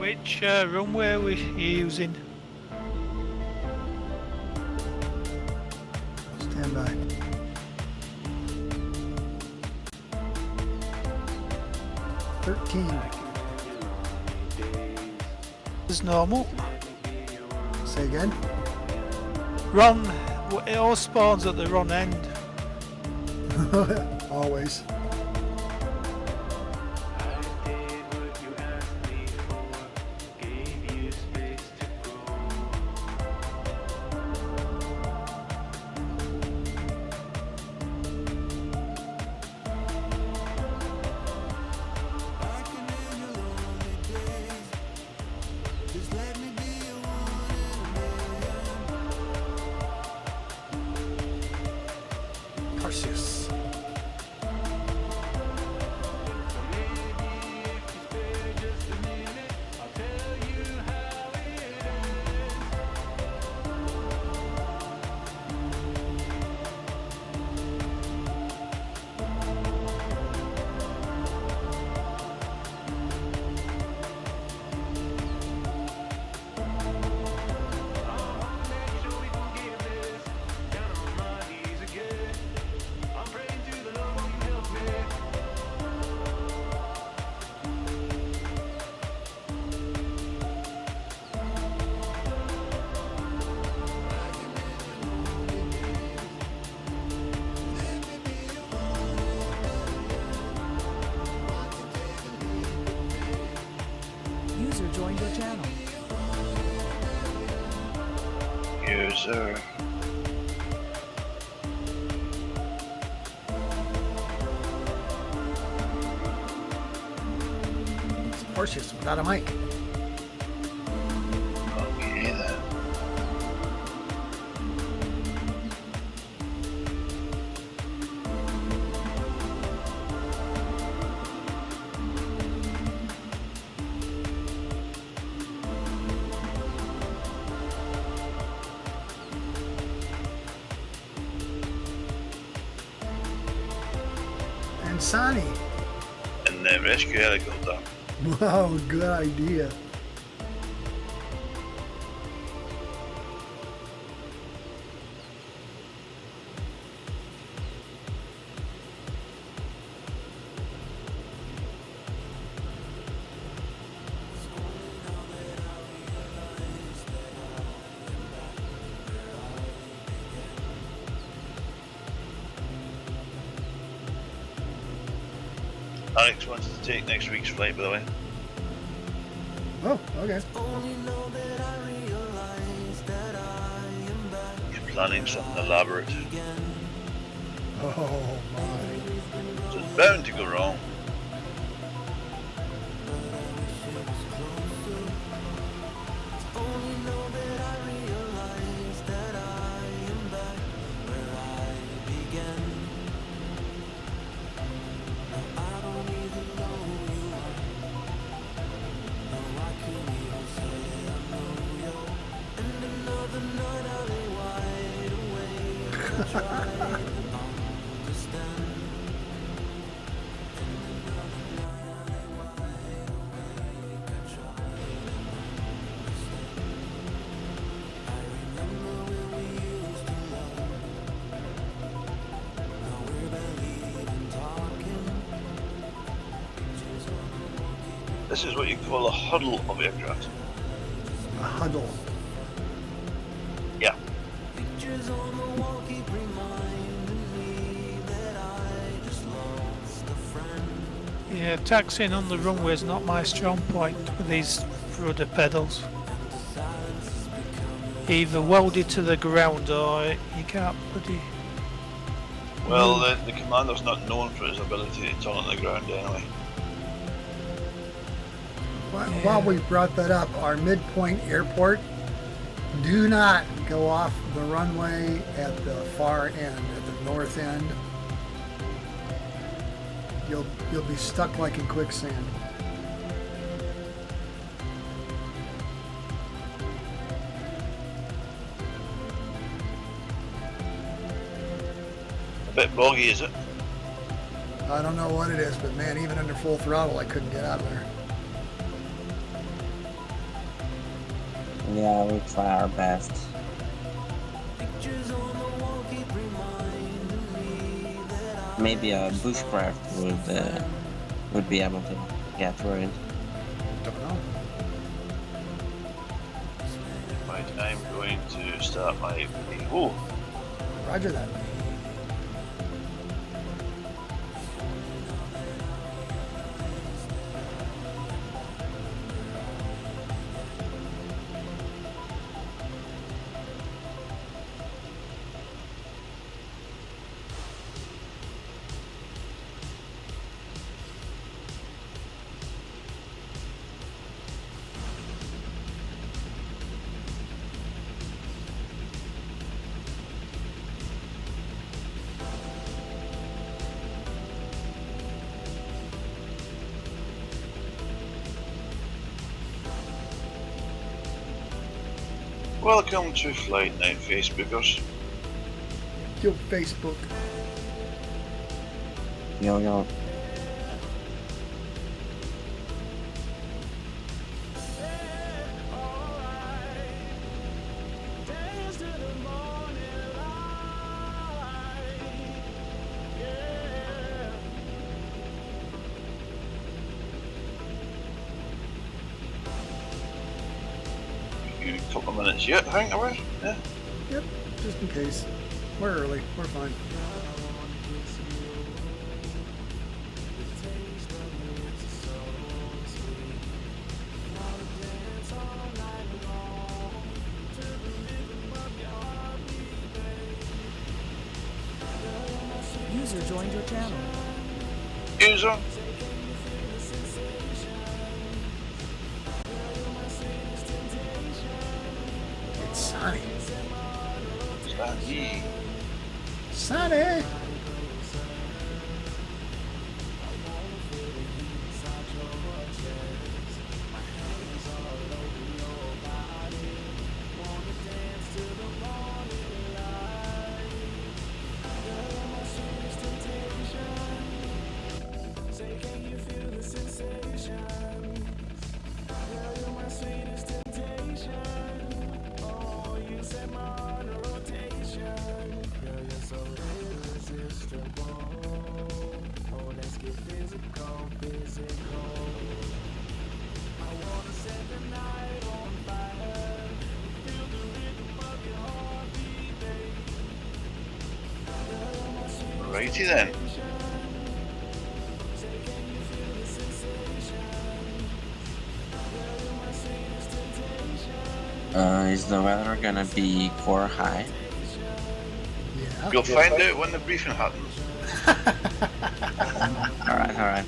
Which runway were you using? Stand by. As normal. Say again? Wrong. It all spawns at the wrong end. Always. Perseus. User joined your channel. User. It's Perseus without a mic. Okay then. And Sonny. And the rescue helicopter. Wow, good idea. Alex wants to take next week's flight, by the way. Oh, okay. He's planning something elaborate. Oh my. So it's bound to go wrong. This is what you call a huddle of aircraft. A huddle. Yeah. Yeah, taxiing on the runway is not my strong point with these rudder pedals. Either welded to the ground or you can't bloody... Well, the commander's not known for his ability to turn on the ground anyway. While we brought that up, our midpoint airport, do not go off the runway at the far end, at the north end. You'll be stuck like in quicksand. A bit boggy, is it? I don't know what it is, but man, even under full throttle, I couldn't get out of there. Yeah, we try our best. Maybe a bushcraft would be able to get through it. Don't know. Right, I'm going to start my. Oh, Roger that. welcome to FlightNight, Facebookers. Yo, Facebook. Yo. A couple of minutes yet, I think, are we? Yeah. Yep, just in case. We're early. We're fine. User joined your channel. User. It's sunny. Sunny. Sunny! Righty then. Is the weather gonna be core high? Yeah. You'll find out when the briefing happens. Alright.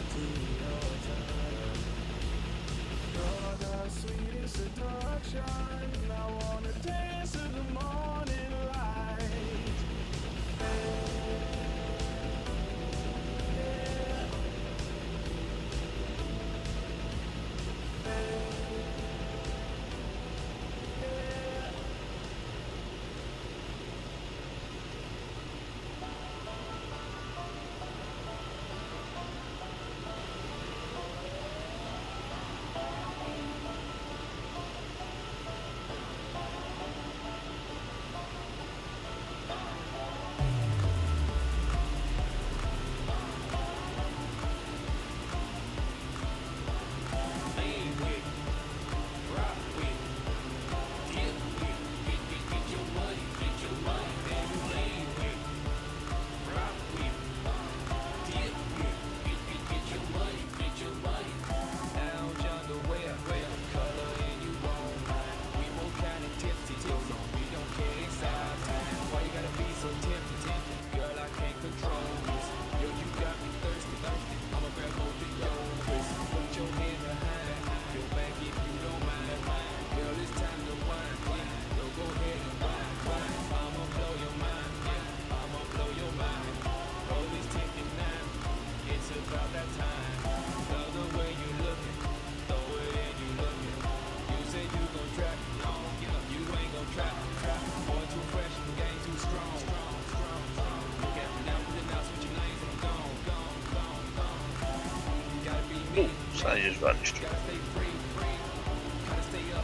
I just vanished.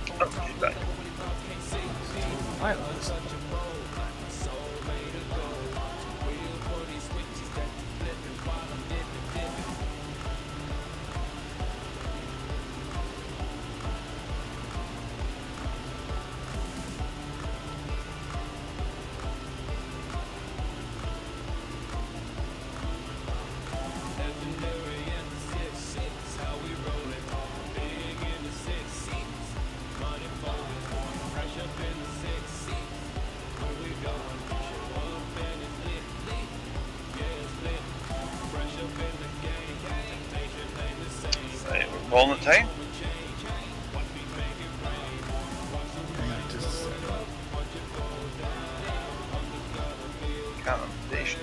Oh, she's back. Pilots. Right, we're calling the time. Hang on just a second. Cannon station.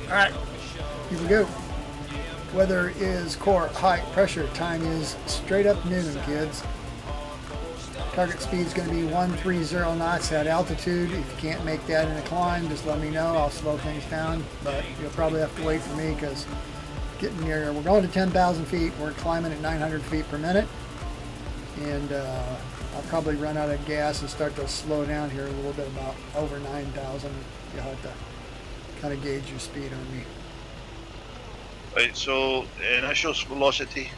Alright, here we go. Weather is core, high pressure. Time is straight up noon, kids. Target speed is going to be 130 knots at altitude. If you can't make that in a climb, just let me know. I'll slow things down, but you'll probably have to wait for me because getting near, we're going to 10,000 feet. We're climbing at 900 feet per minute. And I'll probably run out of gas and start to slow down here a little bit, about over 9,000. You'll have to kind of gauge your speed on me. Right, so initial velocity.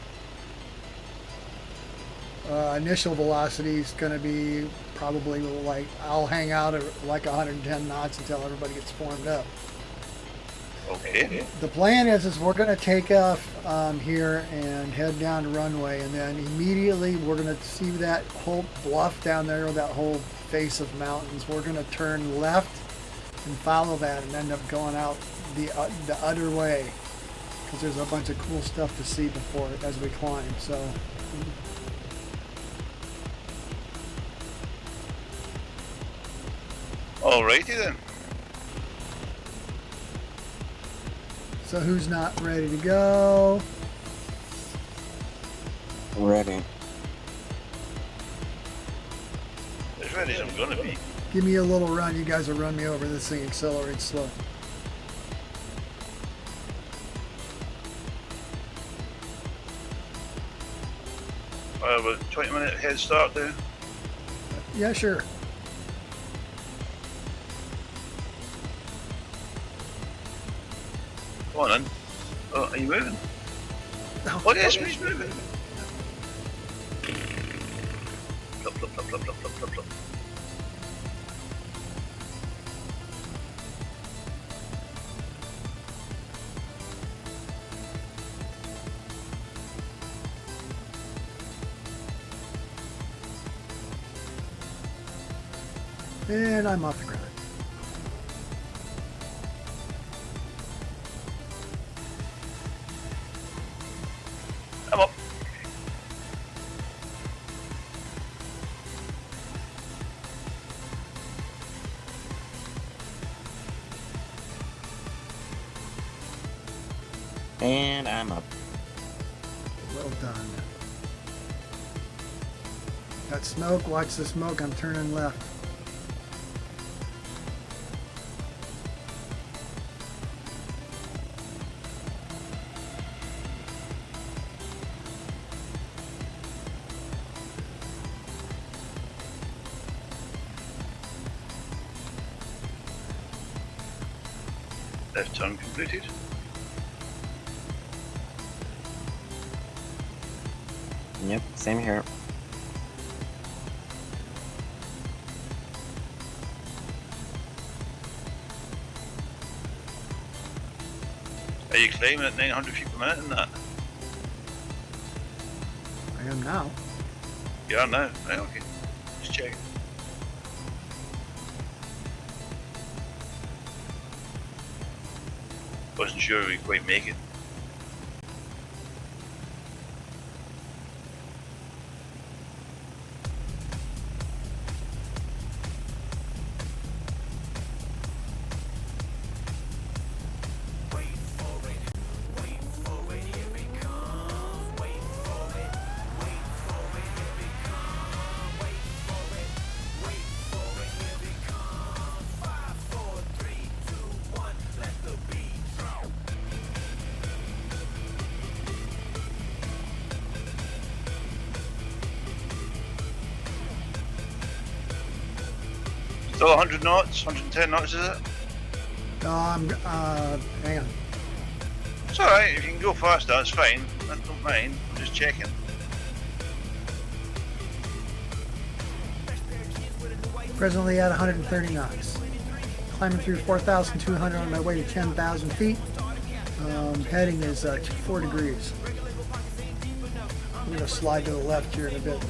Initial velocity is going to be probably like, I'll hang out at like 110 knots until everybody gets formed up. Okay. The plan is we're going to take off here and head down the runway, and then immediately we're going to see that whole bluff down there, or that whole face of mountains. We're going to turn left and follow that and end up going out the other way, because there's a bunch of cool stuff to see before it as we climb. So Alrighty then. so who's not ready to go? Ready. As ready as I'm gonna be. Give me a little run. You guys will run me over. This thing accelerates slow. About 20-minute head start there. Yeah, sure. Come on in. Oh, are you moving? No. Oh yes, he's moving. Plop, plop, plop, plop, plop, plop, plop, plop. And I'm off the ground. I'm up. And I'm up. Well done. Got smoke. Watch the smoke. I'm turning left. Left turn completed. Yep, same here. Are you climbing at 900 feet per minute in that? I am now. You are now. Right, okay. Just checking. Wasn't sure we'd quite make it. Still 100 knots, 110 knots, is it? Hang on. It's alright, if you can go faster, that's fine. I don't mind, I'm just checking. Presently at 130 knots. Climbing through 4,200 on my way to 10,000 feet. Heading is 4 degrees. I'm going to slide to the left here in a bit.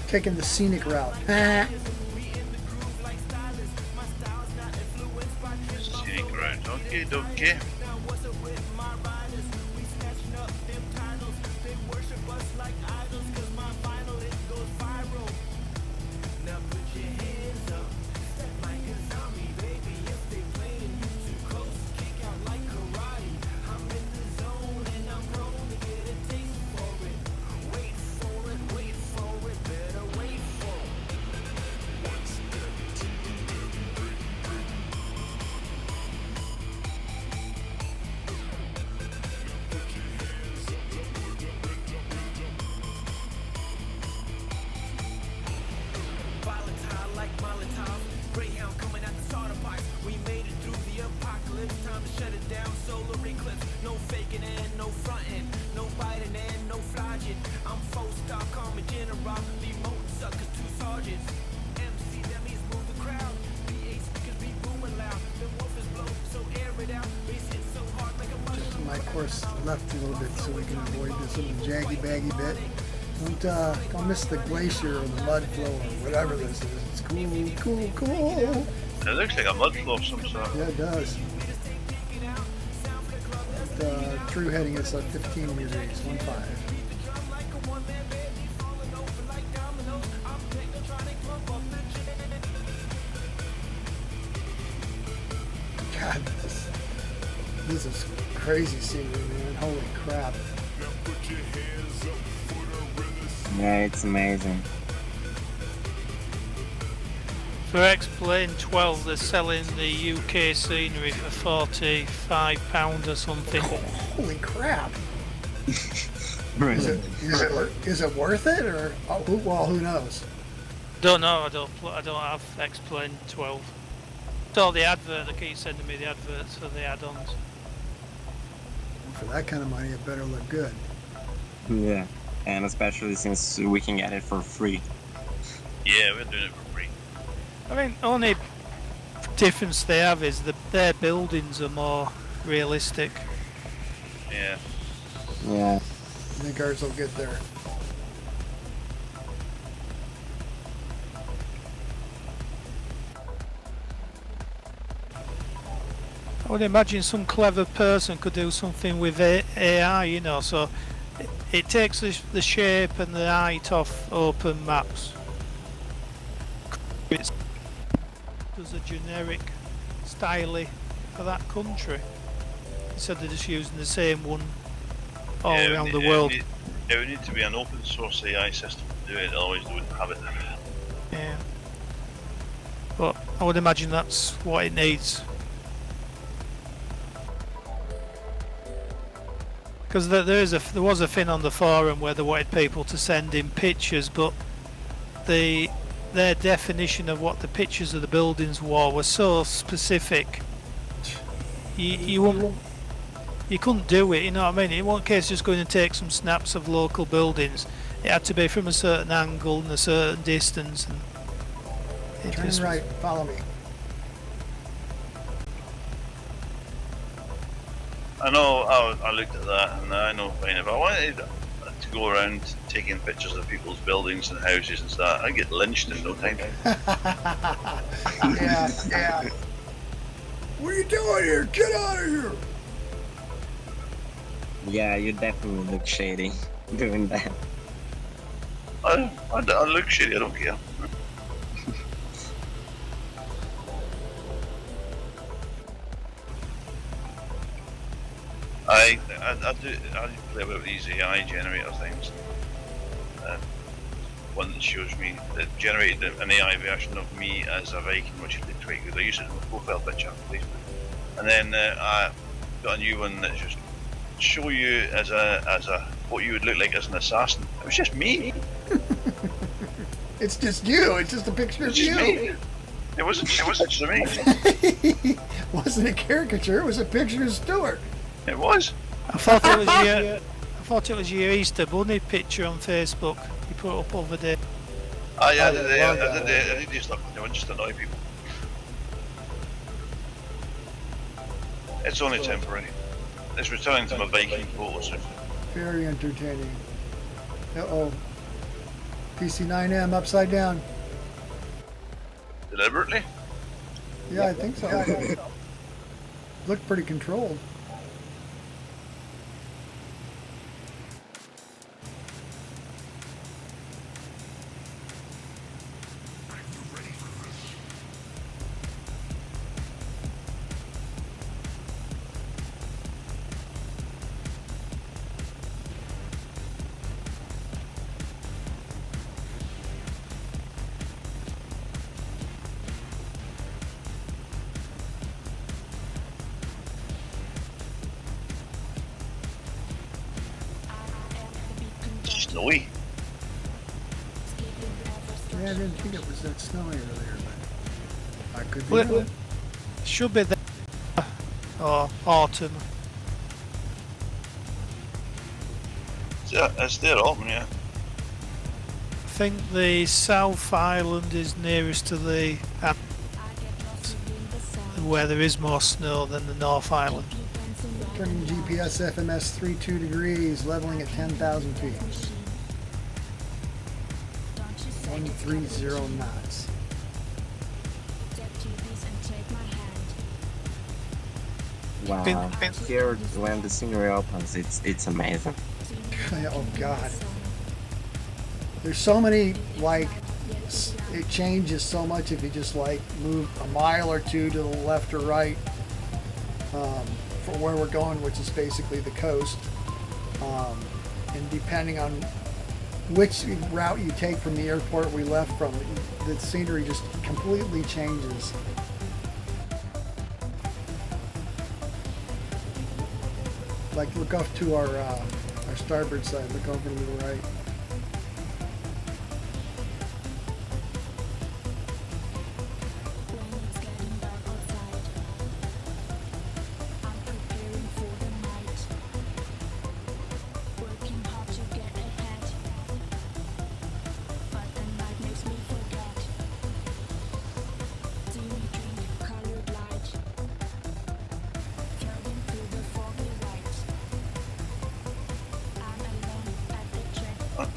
Taking the scenic route. Scenic route, okay. My course left a little bit so we can avoid this little jaggy baggy bit. Don't miss the glacier or the mud flow or whatever this is. It's cool. It looks like a mud flow of some sort. Yeah, it does. True heading is 15 degrees, 1.5. God, this is crazy scenery, man. Holy crap. Yeah, it's amazing. For X-Plane 12, they're selling the UK scenery for £45 or something. Holy crap. Really? Is it worth it, or who knows? Don't know. I don't have X-Plane 12. It's all the advert. They keep sending me the adverts for the add-ons. For that kind of money, it better look good. Yeah, and especially since we can get it for free. Yeah, we're doing it for free. I mean, only difference they have is their buildings are more realistic. Yeah. Yeah. I think ours will get there. I would imagine some clever person could do something with AI, you know, so it takes the shape and the height off open maps. It's there's a generic styly for that country instead of just using the same one all around the world. It would need to be an open source AI system to do it, otherwise they wouldn't have it. Yeah. But I would imagine that's what it needs. Because there was a thing on the forum where they wanted people to send in pictures, but their definition of what the pictures of the buildings were so specific. You couldn't do it. You know what I mean? In one case, just going to take some snaps of local buildings. It had to be from a certain angle and a certain distance. And Turn right. Follow me. I know, I looked at that and I know fine. If I wanted to go around taking pictures of people's buildings and houses and stuff, I'd get lynched in no time. Yeah. What are you doing here? Get out of here! Yeah, you definitely look shady doing that. I look shitty, I don't care. I play about these AI generator things. One that shows me, that generated an AI version of me as a Viking, which is quite good. I use it in my profile picture on Facebook. And then I got a new one that just show you as a what you would look like as an assassin. It was just me. It's just you. It's just a picture of It's just me. you. It wasn't just me. It wasn't a caricature. It was a picture of Stuart. It was. I thought it was your, I thought it was your Easter Bunny picture on Facebook. You put up over there. Oh yeah, I I did love that. I did just look. They would just annoy people. It's only temporary. It's returning to my Viking photos. Very entertaining. Uh-oh. PC9M upside down. Deliberately? Yeah, I think so. Looked pretty controlled. Snowy. Yeah, I didn't think it was that snowy earlier, but I could be Well, wrong. Should be there. Or autumn. Yeah, it's there, open, yeah. I think the South Island is nearest to the where there is more snow than the North Island. Turning GPS FMS 32 degrees, leveling at 10,000 feet. 130 knots. Wow. Here, when the scenery opens, it's amazing. Oh God. There's so many, like, it changes so much if you just like move a mile or two to the left or right for where we're going, which is basically the coast. And depending on which route you take from the airport we left from, the scenery just completely changes. Like, look off to our starboard side. Look over to the right.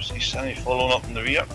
See Sammy following up in the rear.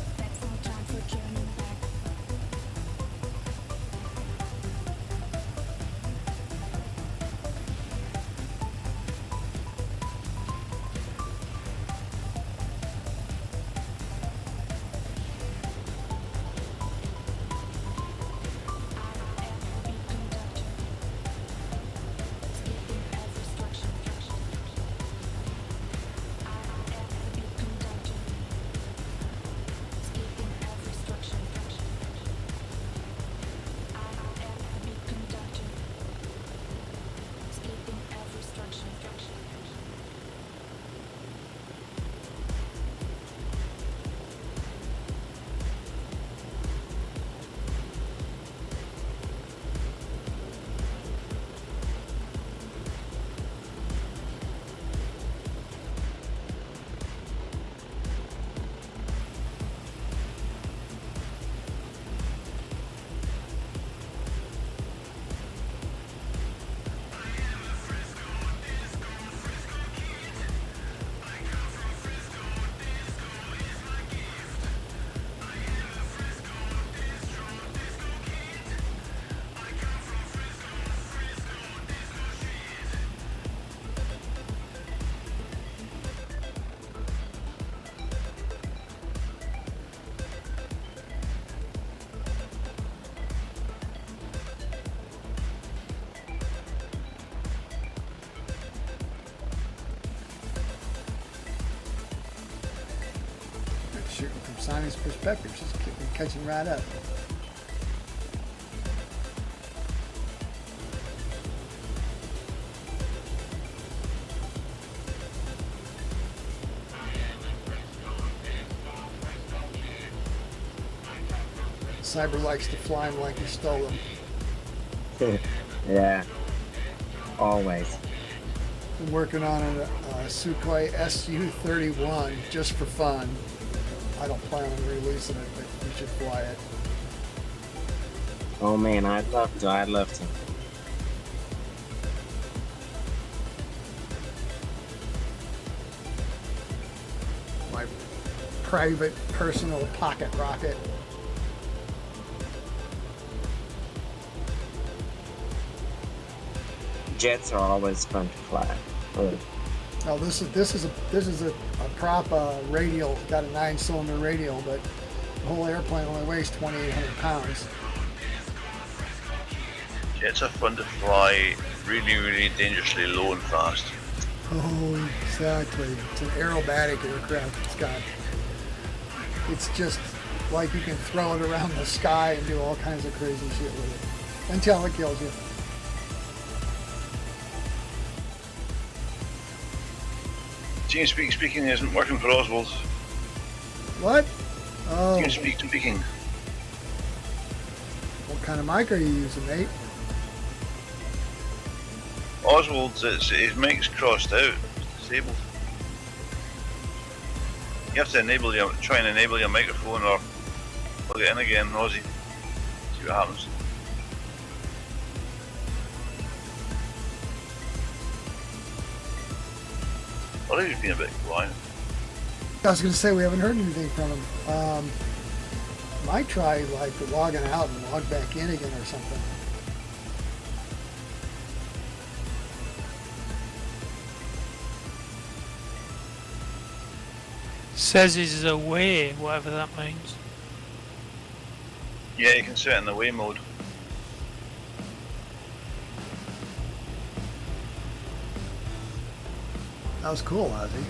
Shooting from Simon's perspective, just catching right up. Cyber likes to fly them like he stole them. Yeah, always. Been working on a Sukhoi Su-31 just for fun. I don't plan on releasing it, but you should fly it. Oh man, I'd love to. My private, personal pocket rocket. Jets are always fun to fly. Really. Now this is a prop radial. Got a 9-cylinder radial, but the whole airplane only weighs 2,800 pounds. Jets are fun to fly, really, really dangerously low and fast. Oh, exactly. It's an aerobatic aircraft. It's just like you can throw it around the sky and do all kinds of crazy shit with it until it kills you. TeamSpeak speaking isn't working for Oswald. What? Oh, TeamSpeak speaking. what kind of mic are you using, mate? Oswald's, his mic's crossed out. It's disabled. You have to try and enable your microphone or plug it in again, Ozzy. See what happens. Well, he's been a bit quiet. I was going to say we haven't heard anything from him. Might try like logging out and log back in again or something. Says he's away, whatever that means. Yeah, you can set it in the away mode. That was cool, Ozzy.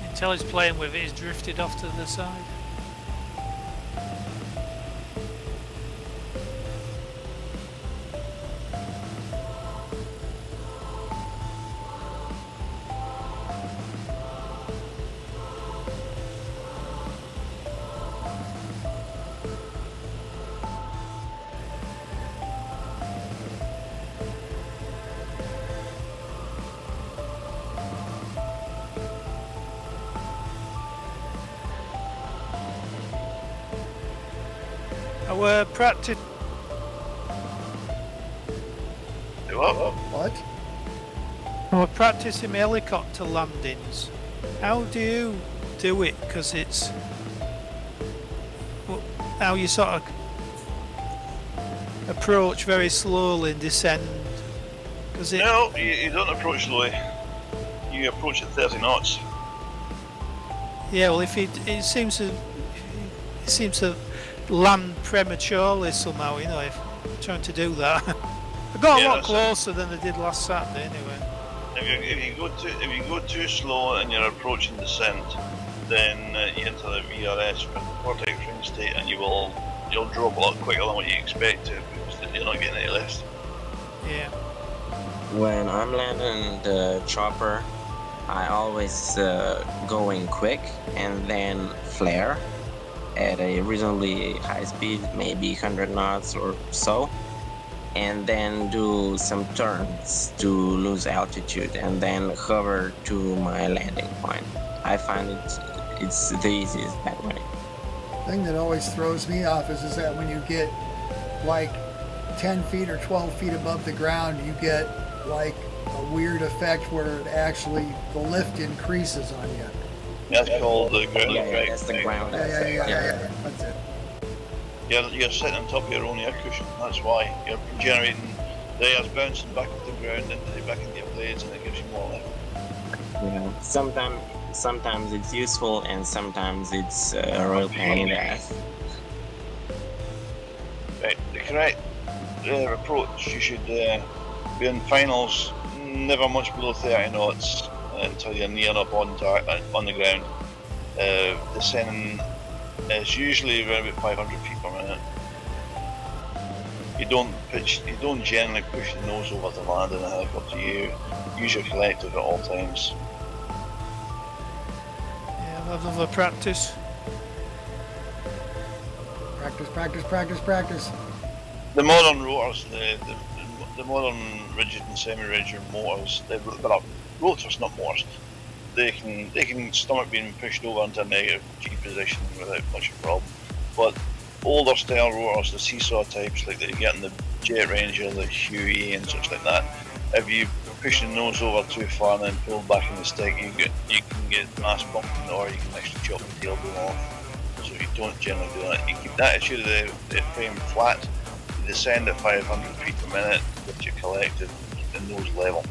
Until he's playing with it, he's drifted off to the side. We're practice. What? We're practicing helicopter landings. How do you do it? Because it's how you sort of approach very slowly and descend. Because No, you don't approach slowly. You approach at 30 knots. Yeah, well, if it seems to land prematurely somehow, you know, if trying to do that. I got a lot closer than I did last Saturday anyway. If you go too slow and you're approaching descent, then you enter the VRS, vortex ring state, and you'll drop a lot quicker than what you expect to, because you're not getting any lift. Yeah. When I'm landing the chopper, I always go in quick and then flare at a reasonably high speed, maybe 100 knots or so, and then do some turns to lose altitude and then hover to my landing point. I find it's the easiest that way. The thing that always throws me off is that when you get like 10 feet or 12 feet above the ground, you get like a weird effect where it actually, the lift increases on you. That's called the ground effect. Yeah, that's the ground effect. Yeah. That's it. You're sitting on top of your own air cushion. That's why you're generating the air's bouncing back off the ground back into your blades, and it gives you more lift. Yeah. Sometimes it's useful, and sometimes it's a real pain in the ass. Right, the correct approach, you should be in finals never much below 30 knots until you're near enough on the ground. Descending is usually around about 500 feet per minute. You don't generally push the nose over to land in a helicopter. You use your collective at all times. Yeah, I'll have another practice. Practice, practice, practice, practice. The modern rotors, the modern rigid and semi-rigid motors, they're rotors, not motors. They can stomach being pushed over into a negative G position without much of a problem. But older style rotors, the seesaw types like that you get in the Jet Ranger, the Huey and such like that, if you push the nose over too far and then pull back in the stick, you can get mass bumping, or you can actually chop the tailbone off. So you don't generally do that. You keep that issue of the frame flat, you descend at 500 feet per minute with your collective, keep the nose level.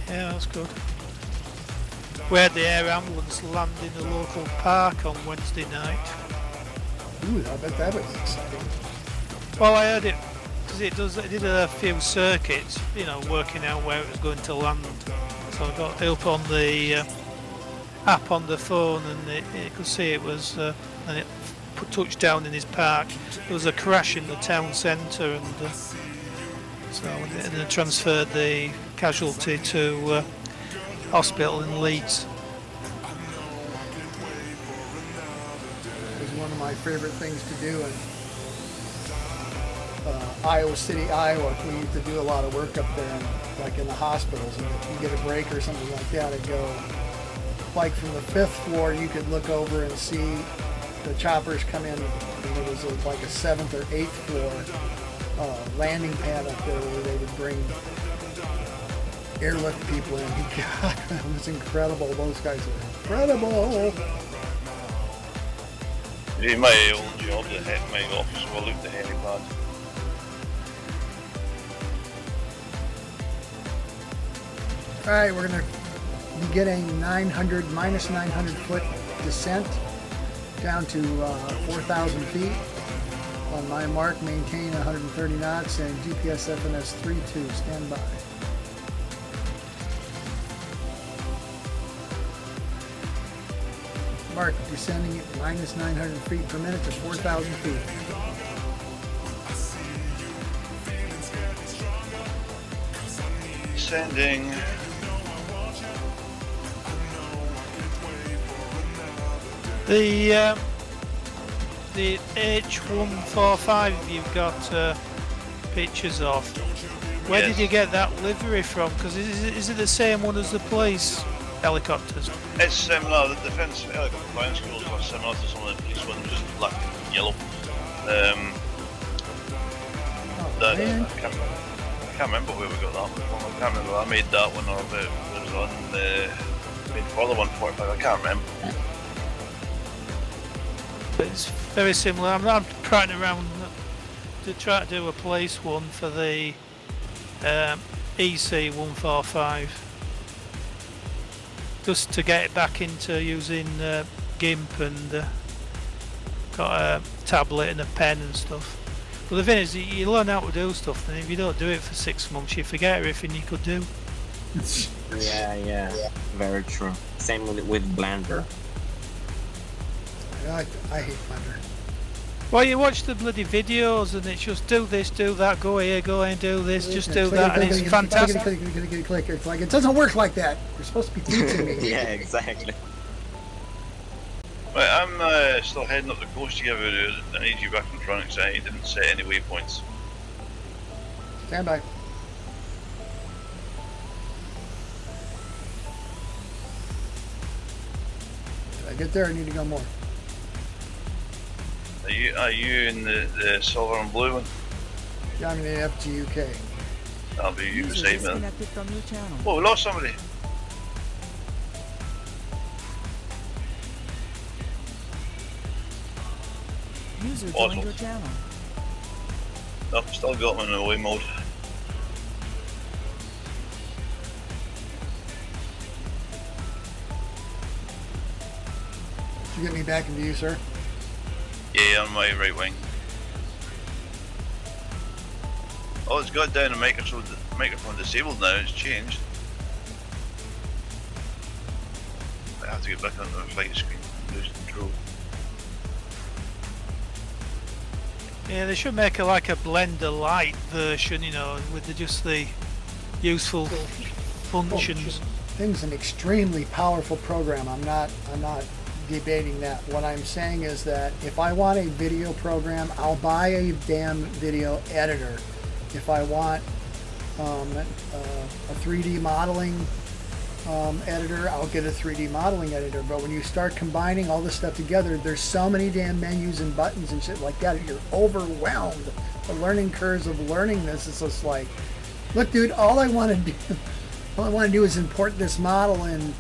Yeah, that's good. We had the air ambulance land in the local park on Wednesday night. Ooh, I bet that was exciting. Well, I heard it because it did a few circuits, you know, working out where it was going to land. So I got it up on the app on the phone, and it could see it was, and it put touchdown in his park. There was a crash in the town centre, and so they transferred the casualty to hospital in Leeds. It was one of my favorite things to do in Iowa City, Iowa. We used to do a lot of work up there, and, like in the hospitals, and if you get a break or something like that, it'd go like from the 5th floor. You could look over and see the choppers come in, and there was like a 7th or 8th floor landing pad up there where they would bring airlift people in. God, that was incredible. Those guys were incredible. In my old job, my office overlooked the helipad. All right, we're gonna be getting minus 900 foot descent down to 4,000 feet. On my mark, maintain 130 knots and GPS FNS 32, stand by. Mark, descending at minus 900 feet per minute to 4,000 feet. Descending. The H145 you've got pictures of. Where Yes. did you get that livery from? Because is it the same one as the police helicopters? It's similar. The defence helicopter flying schools are similar to some of the police ones, just black and yellow. Oh, man. I can't remember where we got that one from. I can't remember. I made that one, or it was on the made for the 145. I can't remember. But it's very similar. I'm trying around to try to do a place one for the EC145, just to get it back into using GIMP, and got a tablet and a pen and stuff. But the thing is, you learn how to do stuff, and if you don't do it for 6 months, you forget everything you could do. Yeah, very true. Same with Blender. I hate Blender. Well, you watch the bloody videos, and it's just do this, do that, go here, go and do this, just do that, and it's fantastic. Click. It's like, it doesn't work like that. You're supposed to be teaching me. Yeah, exactly. Right, I'm still heading up the coast to give it. I need you back in front because I didn't set any waypoints. Stand by. Did I get there? I need to go more. Are you in the silver and blue one? Yeah, I'm in the FGUK. That'll be you User beside me. disconnected from your channel. Oh, we lost somebody. User Awesome. joined your channel. Nope, still got them in away mode. Did you get me back in view, sir? Yeah, on my right wing. Oh, it's got down the microphone disabled now, it's changed. I have to get back on the flight screen and lose control. Yeah, they should make like a Blender Lite version, you know, with just the useful functions. Thing's an extremely powerful program. I'm not debating that. What I'm saying is that if I want a video program, I'll buy a damn video editor. If I want a 3D modeling editor, I'll get a 3D modeling editor. But when you start combining all this stuff together, there's so many damn menus and buttons and shit like that. You're overwhelmed. The learning curves of learning this is just like, look, dude, all I want to do is import this model and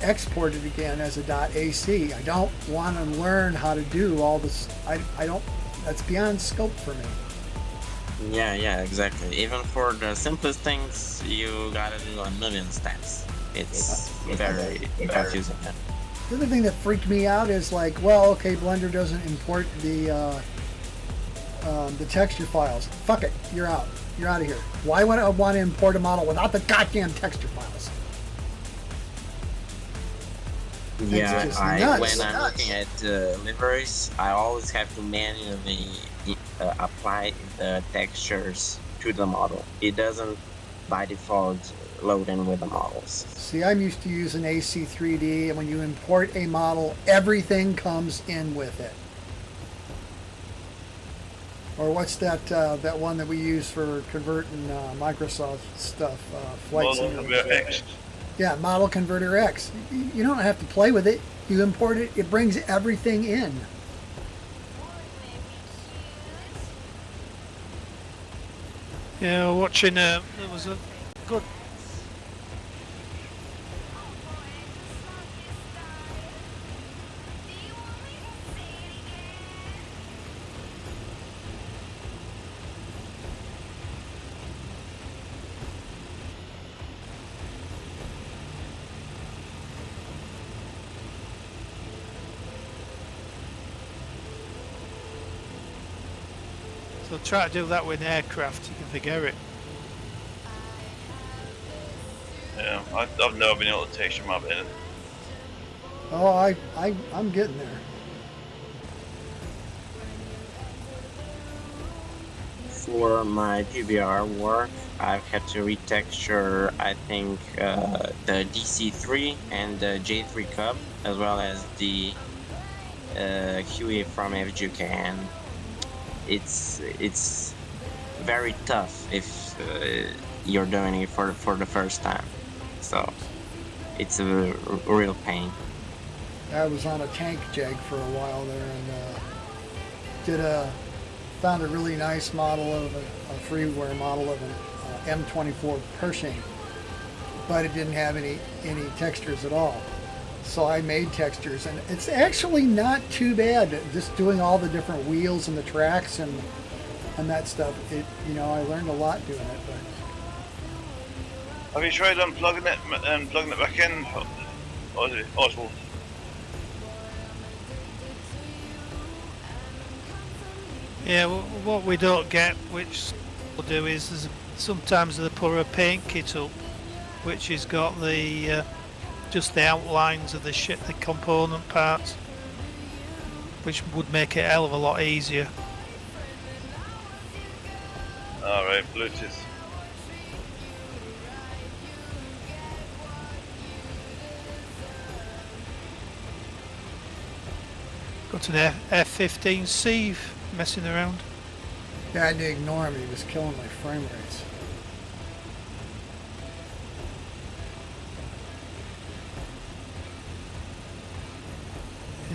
export it again as a .ac. I don't want to learn how to do all this. I don't. That's beyond scope for me. Yeah, exactly. Even for the simplest things, you gotta do a million steps. It's very confusing. The other thing that freaked me out is like, well, okay, Blender doesn't import the texture files. Fuck it, you're out. You're out of here. Why would I want to import a model without the goddamn texture files? Yeah, just when nuts. I'm looking at liveries, I always have to manually apply the textures to the model. It doesn't, by default, load in with the models. See, I'm used to using AC3D, and when you import a model, everything comes in with it. Or what's that that one that we use for converting Microsoft stuff? Flight Model Simulator. Converter X. Yeah, Model Converter X. You don't have to play with it. You import it, it brings everything in. Yeah, watching there was a good. So try to do that with aircraft, you can forget it. Yeah, I've never been able to texture map anything. Oh, I'm getting there. For my PBR work, I've had to retexture, I think, the DC3 and the J3 Cub, as well as the QA from FGUK, and it's very tough if you're doing it for the first time. So it's a real pain. I was on a tank jag for a while there and found a really nice model of a freeware model of an M24 Pershing, but it didn't have any textures at all. So I made textures, and it's actually not too bad. Just doing all the different wheels and the tracks and that stuff. I learned a lot doing it. But Have you tried unplugging it and plugging it back in, Oswald? Yeah, what we don't get, which we'll do, is sometimes they put a paint kit up, which has got the just the outlines of the component parts, which would make it a hell of a lot easier. Alright, Bluetooth. Got an F-15C messing around. yeah, I had to ignore him. He was killing my frame rates.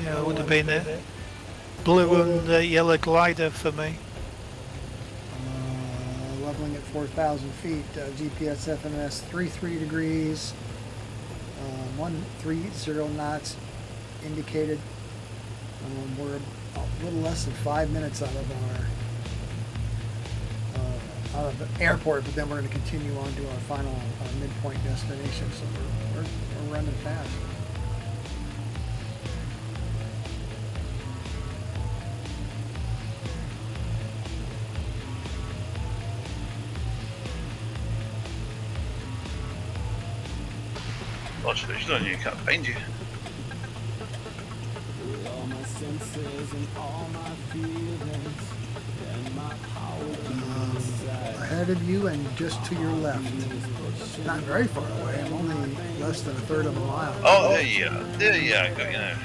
Yeah, it would have been a blue and yellow glider for me. Leveling at 4,000 feet. GPS FMS 33 degrees. 130 knots indicated. We're a little less than 5 minutes out of the airport, but then we're going to continue on to our final midpoint destination. So we're running fast. What's on you? Can't find you. All my senses Ahead of you and just to your left. Not very far away. I'm only less than a third of a mile. Oh, there you are. There you are. I got you now.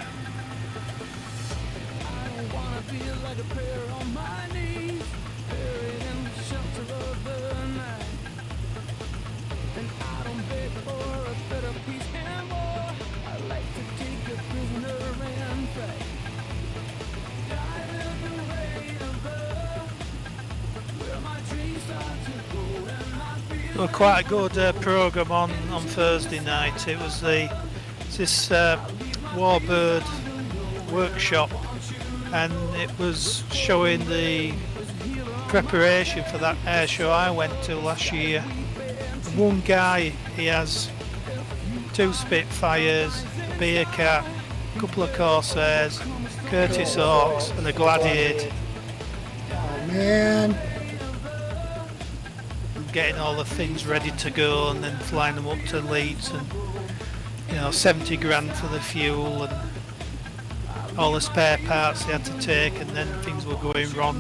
Well, quite a good programme on Thursday night. It was this Warbird workshop, and it was showing the preparation for that air show I went to last year. One guy, he has 2 Spitfires, a Bearcat, a couple of Corsairs, Curtis Hawks and a Gladiator. Oh man. Getting all the things ready to go and then flying them up to Leeds, and 70 grand for the fuel and all the spare parts they had to take, and then things were going wrong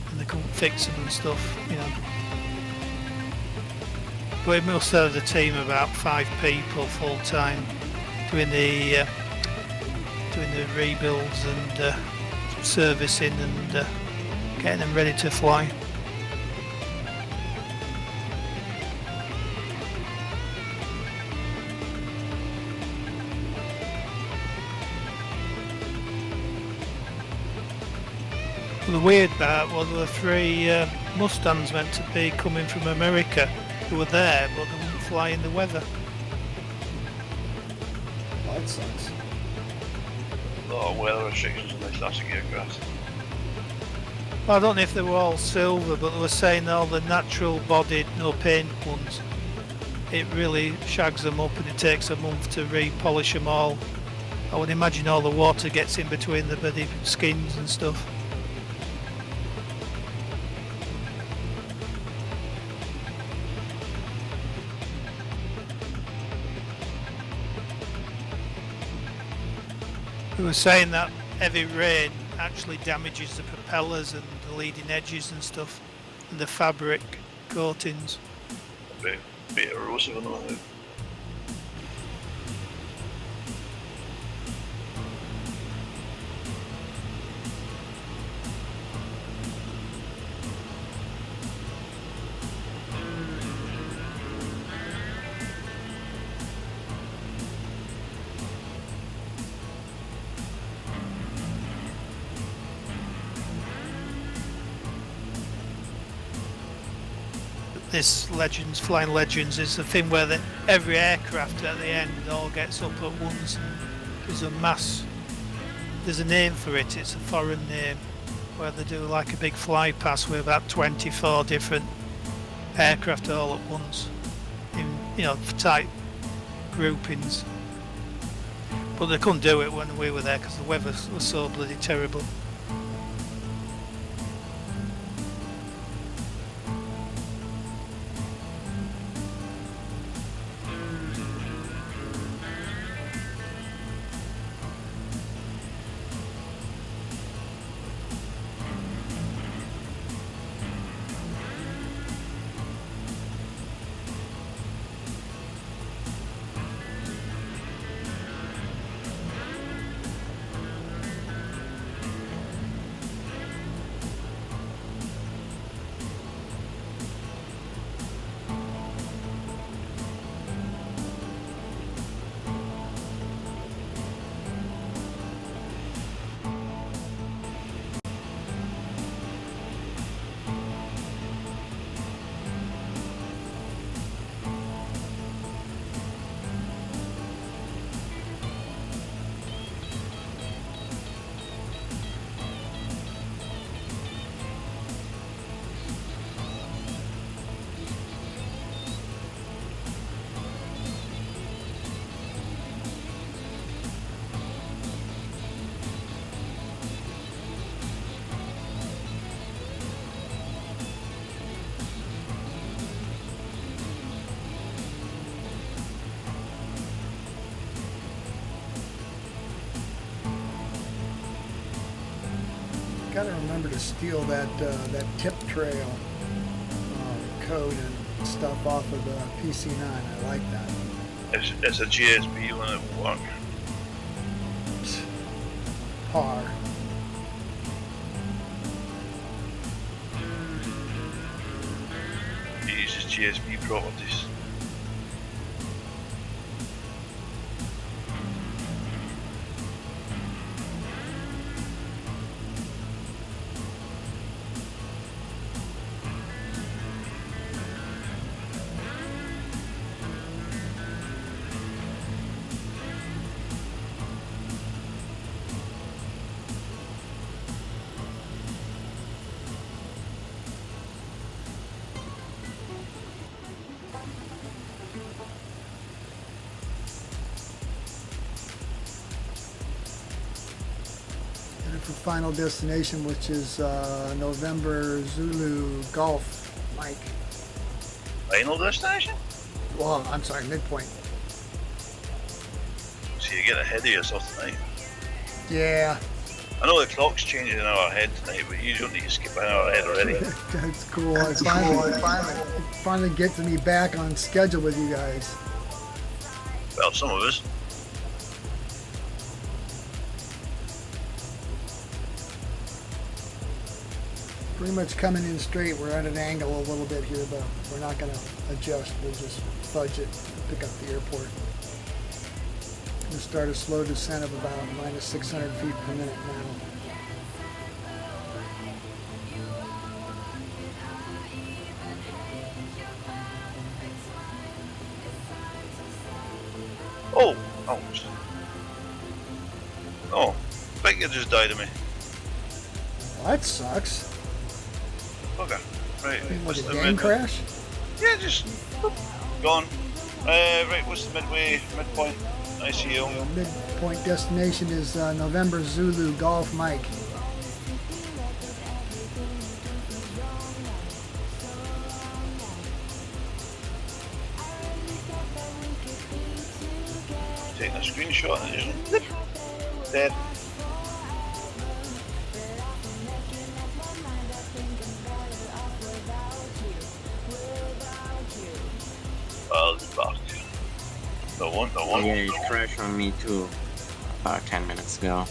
and they couldn't fix them and stuff. But it must have a team of about 5 people full time doing the rebuilds and servicing and getting them ready to fly. The weird part was there were 3 Mustangs meant to be coming from America who were there, but they wouldn't fly in the weather. Well, that sucks. A lot of weather restrictions on these classic aircraft. Well, I don't know if they were all silver, but they were saying all the natural bodied, no paint ones, it really shags them up and it takes a month to repolish them all. I would imagine all the water gets in between the bloody skins and stuff. They were saying that heavy rain actually damages the propellers and the leading edges and stuff, and the fabric coatings. A bit erosive on them. This Flying Legends is the thing where every aircraft at the end all gets up at once. There's a mass, there's a name for it, it's a foreign name, where they do like a big fly pass with about 24 different aircraft all at once in tight groupings. But they couldn't do it when we were there because the weather was so bloody terrible. gotta remember to steal that tip trail code and stuff off of the PC9. I like that. It's a GSB when it will work. Par. It uses GSB properties. For final destination, which is November Zulu Golf Mike. Final destination? Well, I'm sorry, midpoint. So you get ahead of yourself tonight. Yeah, I know the clock's changing an hour ahead tonight, but you don't need to skip an hour ahead already. that's cool. I finally get to be back on schedule with you guys. Well, some of us. Pretty much coming in straight. We're at an angle a little bit here, but we're not going to adjust. We'll just fudge it, pick up the airport. We'll start a slow descent of about minus 600 feet per minute now. Oh, ouch. Oh, Becky just died of me. Well, that sucks. Okay, right. Like a game crash? Yeah, just gone. Right, what's the midpoint? ICAO. Midpoint destination is November Zulu Golf Mike. Taking a screenshot and just dead. I'll be back. No one. Yeah, it crashed on me too about 10 minutes ago.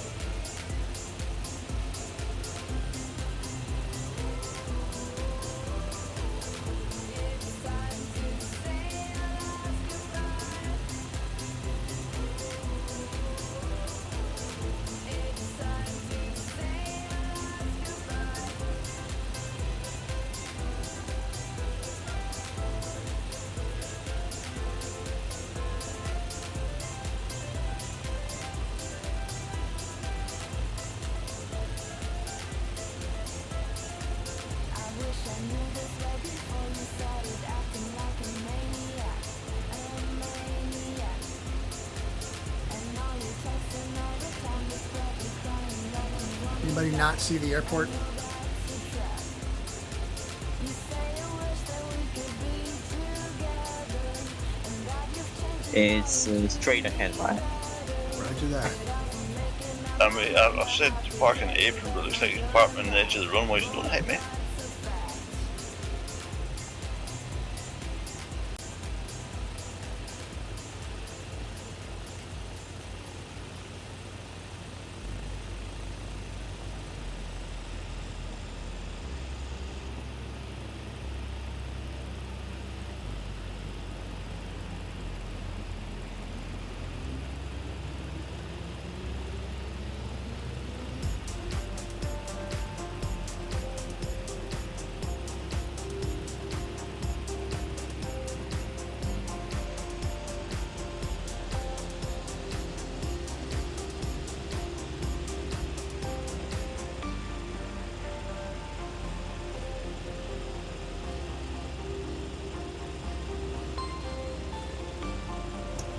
Anybody not see the airport? It's straight ahead, right? Roger that. I mean, I've said to park in the apron, but it looks like it's parked on the edge of the runway, so don't hit me.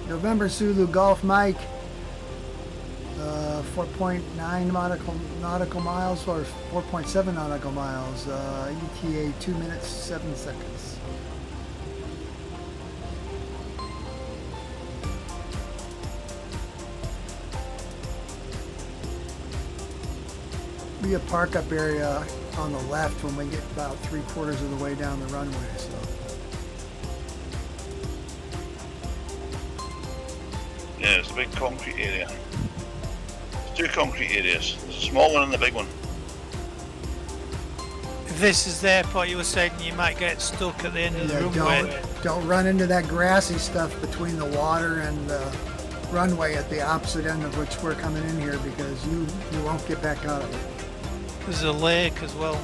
November Zulu Golf Mike. 4.9 nautical miles or 4.7 nautical miles. ETA 2 minutes 7 seconds. be a park up area on the left when we get about 3/4 of the way down the runway. So Yeah, it's a big concrete area. There's two concrete areas. There's a small one and a big one. If this is the airport, you were saying you might get stuck at the end of the runway. don't run into that grassy stuff between the water and the runway at the opposite end of which we're coming in here, because you won't get back out of it. There's a lake as well.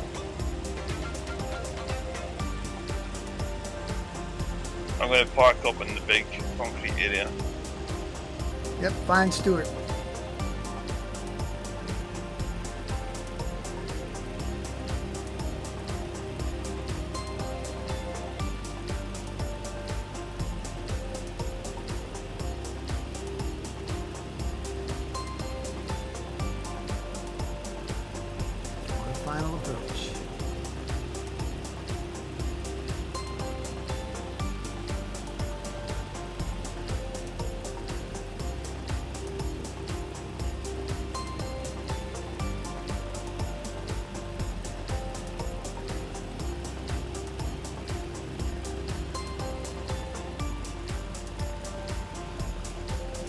I'm going to park up in the big concrete area. Yep, fine, Stuart. Final approach.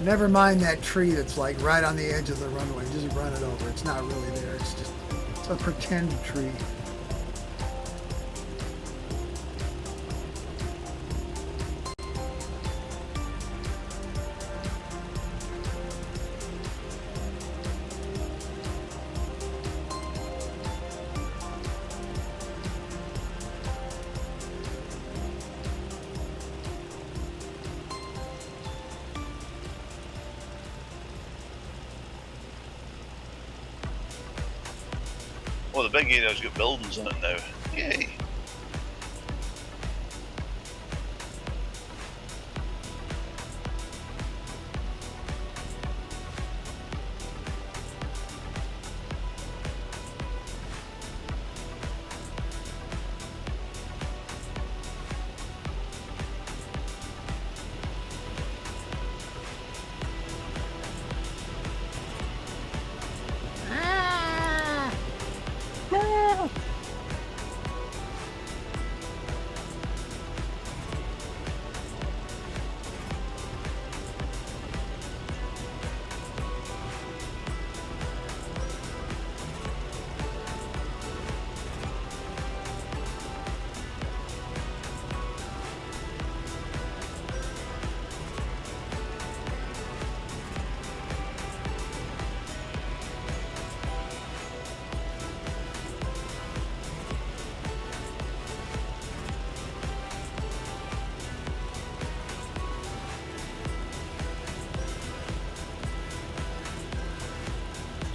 Never mind that tree that's like right on the edge of the runway. Just run it over. It's not really there. It's just a pretend tree. Oh, the big area's got buildings in it now. Yay!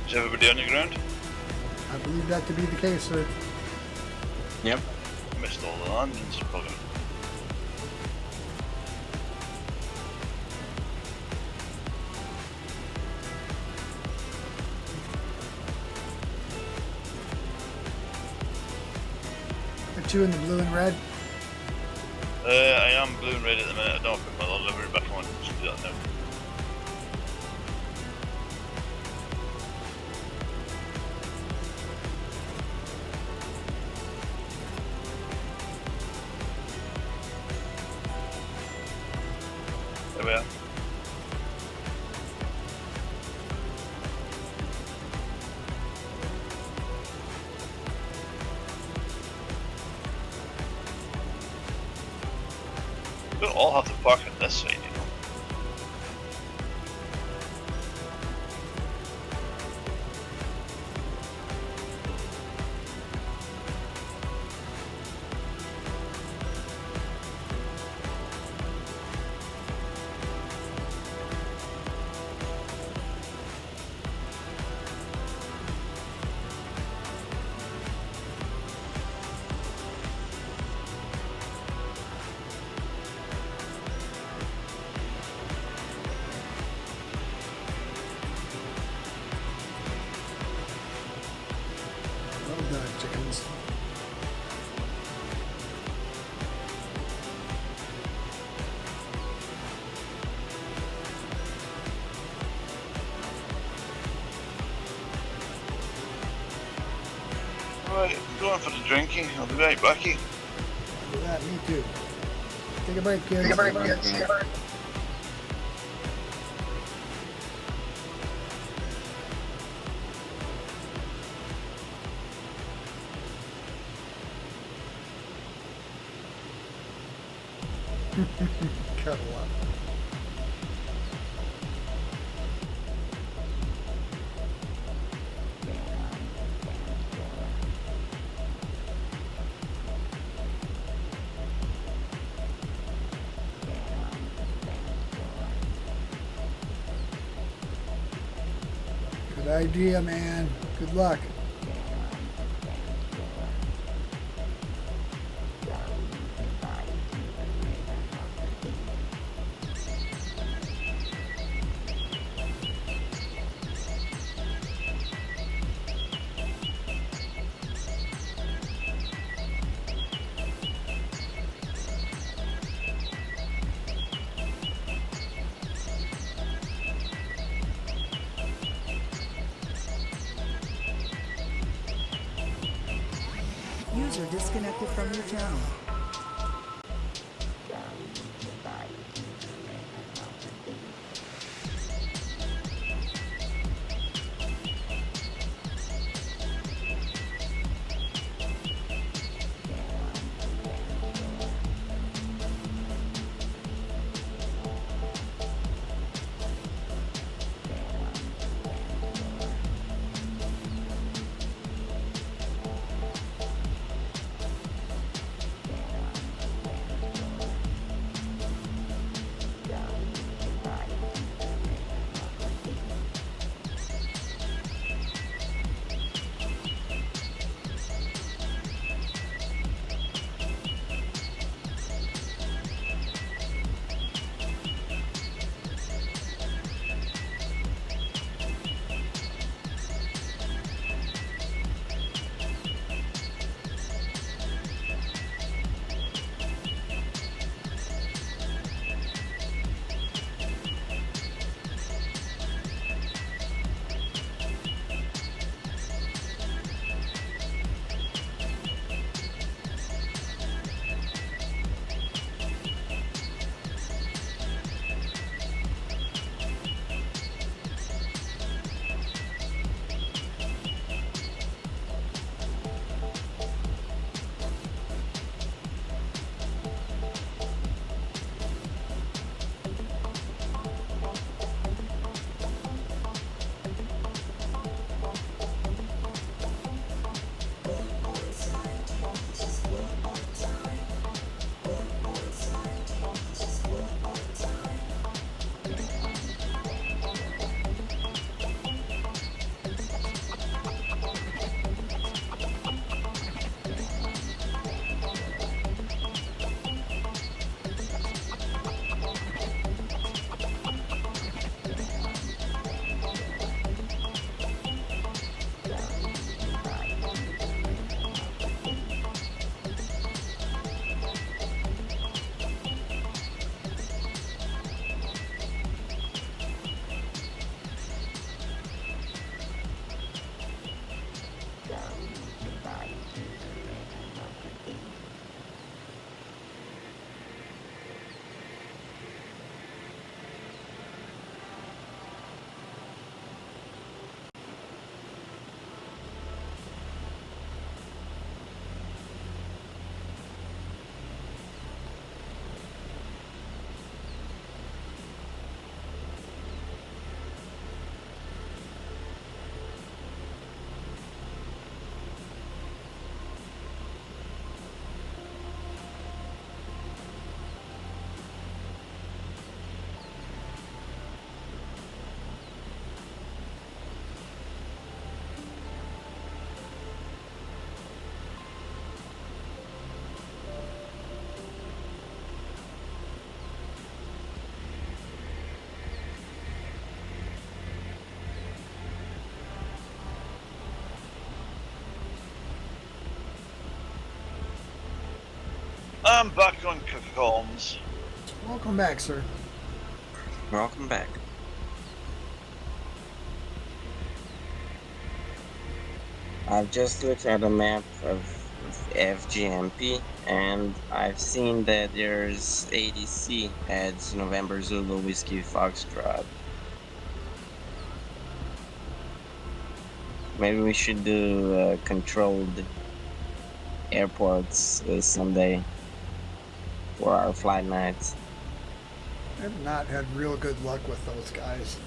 Is everybody on the ground? I believe that to be the case, sir. Yep. Missed all the landings, bugger. Are two in the blue and red? I am blue and red at the minute. I don't put my livery back on. Just do that now. There we are. We don't all have to park on this side, you know. going for the drinking. I'll be right back. Do that, me too. Take a break, kids. Take a break, kids. Cuddle up. Good idea, man. Good luck. User disconnected from your channel. I'm back on comms. Welcome back, sir. Welcome back. I've just looked at a map of FGMP and I've seen that there's ADC at November Zulu Whiskey Foxtrot. Maybe we should do controlled airports someday for our flight nights. I've not had real good luck with those guys.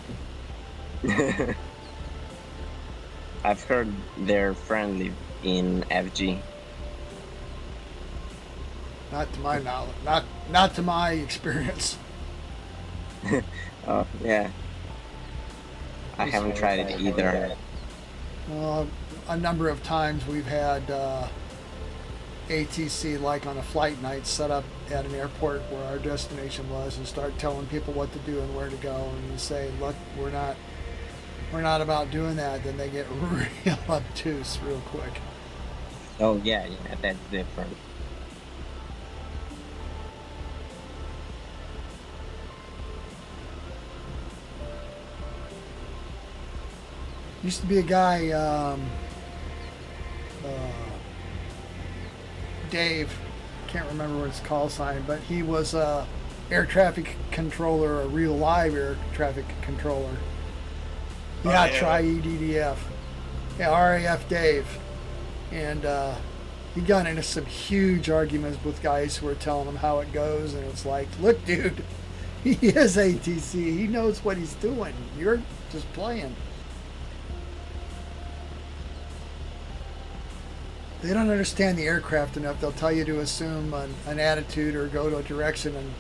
I've heard they're friendly in FG. Not to my knowledge. Not to my experience. Oh, yeah. I haven't tried it either. A number of times we've had ATC, like on a flight night, set up at an airport where our destination was and start telling people what to do and where to go. And you say, look, we're not about doing that. Then they get real obtuse real quick. Oh, yeah, that's different. Used to be a guy, Dave, can't remember his call sign, but he was a air traffic controller, a real live air traffic controller. Yeah, try EDDF. Yeah, RAF Dave. And he got into some huge arguments with guys who were telling him how it goes, and it's like, look, dude, he is ATC. He knows what he's doing. You're just playing. They don't understand the aircraft enough. They'll tell you to assume an attitude or go to a direction and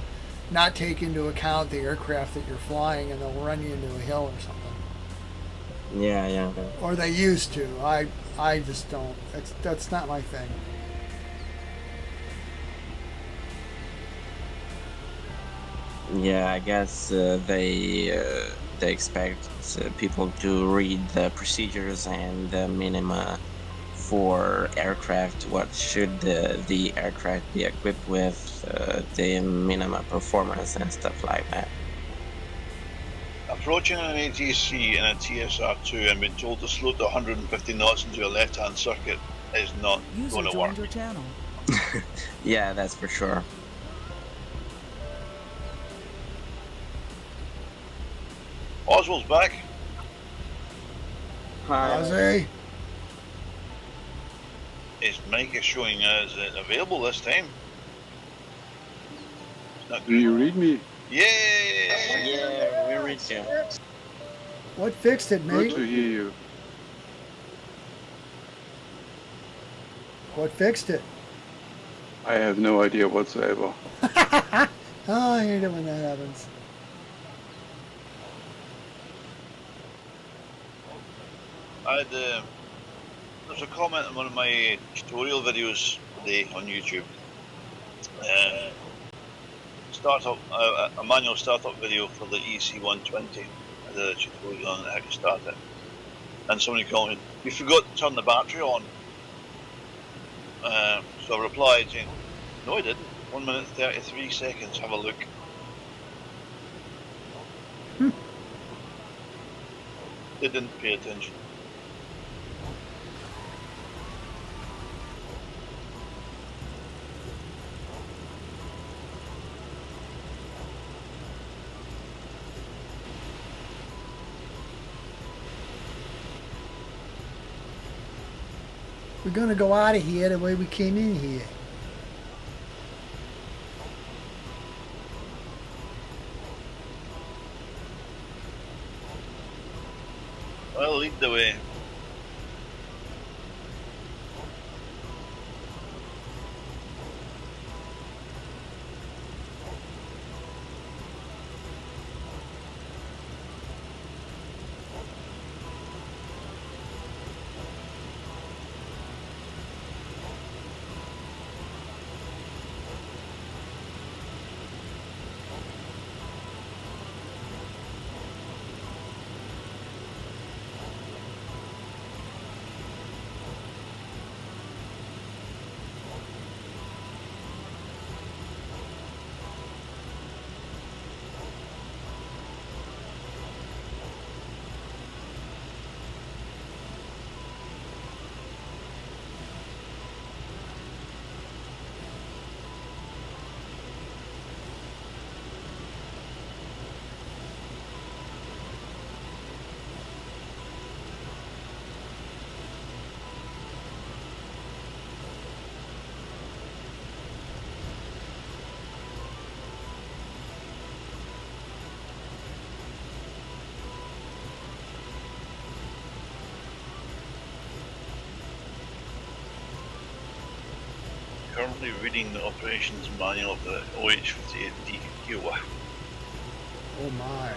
not take into account the aircraft that you're flying, and they'll run you into a hill or something. Yeah. Or they used to. I just don't. That's not my thing. Yeah, I guess they expect people to read the procedures and the minima for aircraft. What should the aircraft be equipped with, the minimum performance and stuff like that. Approaching an ATC in a TSR2 and being told to slow to 150 knots into a left-hand circuit is not User going to joined work. your channel. Yeah, that's for sure. Oswald's back. Hi. Ozzy? His mic is showing as available this time. It's not Do you read me? Yay! Yeah, we read you. What fixed it, Good mate? to hear you. What fixed it? I have no idea whatsoever. Oh, I hate it when that happens. I had there's a comment on one of my tutorial videos today on YouTube. Startup a manual startup video for the EC120. I did a tutorial on how to start it, and somebody commented, "You forgot to turn the battery on." So I replied saying, "No, I didn't. 1 minute 33 seconds. Have a look." They didn't pay attention. We're going to go out of here the way we came in here. Well, lead the way. currently reading the operations manual of the OH-58D Kiowa. Oh my.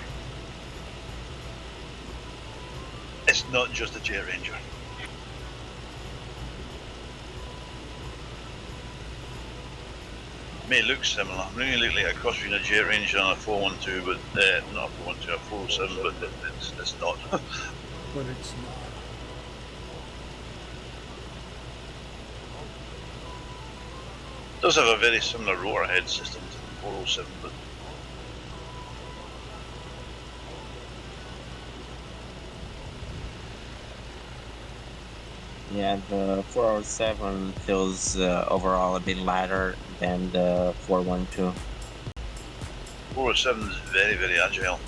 It's not just a Jet Ranger. May look similar. Really look like a cross between a Jet Ranger and a 412, but not a 412, a 407, but it's not. But it's not. It does have a very similar rotor head system to the 407, but Yeah, the 407 feels overall a bit lighter than the 412. 407 is very, very agile.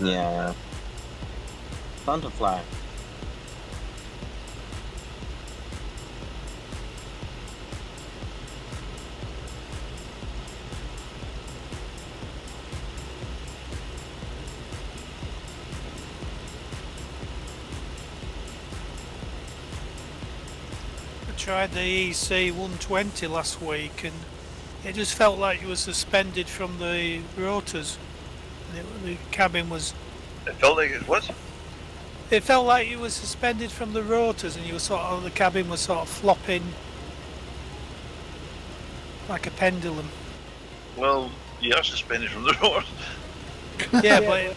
Yeah. Fun to fly. I tried the EC 120 last week and it just felt like you were suspended from the rotors. The cabin was... It felt like it, what? It felt like you were suspended from the rotors and you were sort of... The cabin was sort of flopping like a pendulum. Well, you are suspended from the rotors. Yeah, but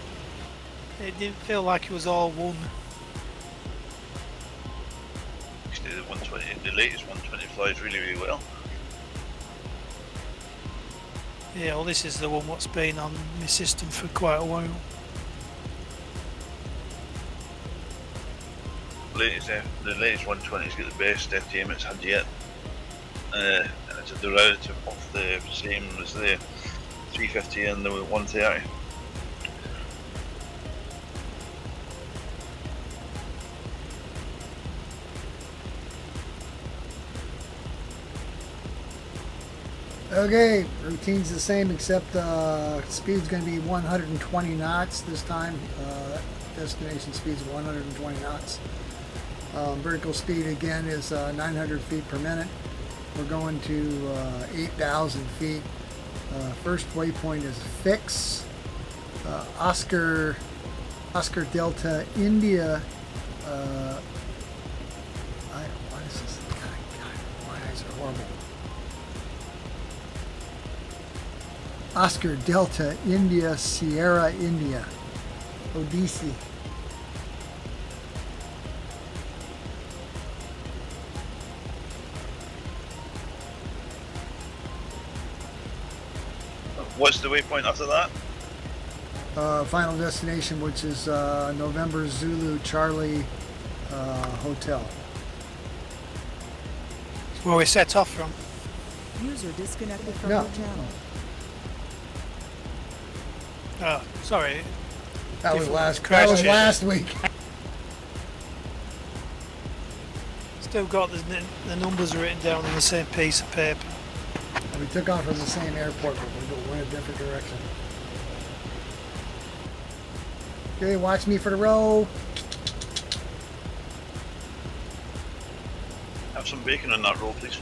it didn't feel like it was all one. Actually, the 120, the latest 120 flies really, really well. Yeah, well this is the one what's been on my system for quite a while. The latest 120's got the best FTM it's had yet. And it's a derivative of the same as the 350 and the 130. Okay, routine's the same except speed's going to be 120 knots this time. Destination speed's 120 knots. Vertical speed again is 900 feet per minute. We're going to 8,000 feet. First waypoint is fix. Oscar Delta India. What is this? God, my eyes are horrible. Oscar Delta India Sierra India. ODISI. What's the waypoint after that? Final destination, which is November Zulu Charlie Hotel. Where we set off from. User disconnected from No. your channel. Oh, sorry. That was Different last week. Still got the numbers written down on the same piece of paper. We took off from the same airport, but we went a different direction. Okay, watch me for the row. Have some bacon on that roll, please.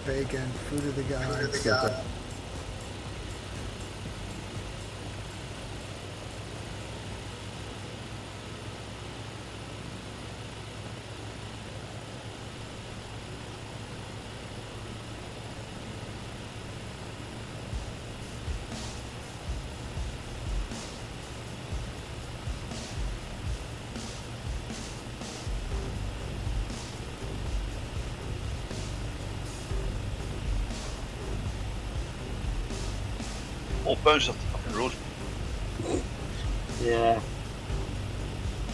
Bacon, food of the gods. Oh, bounce up the road. Yeah.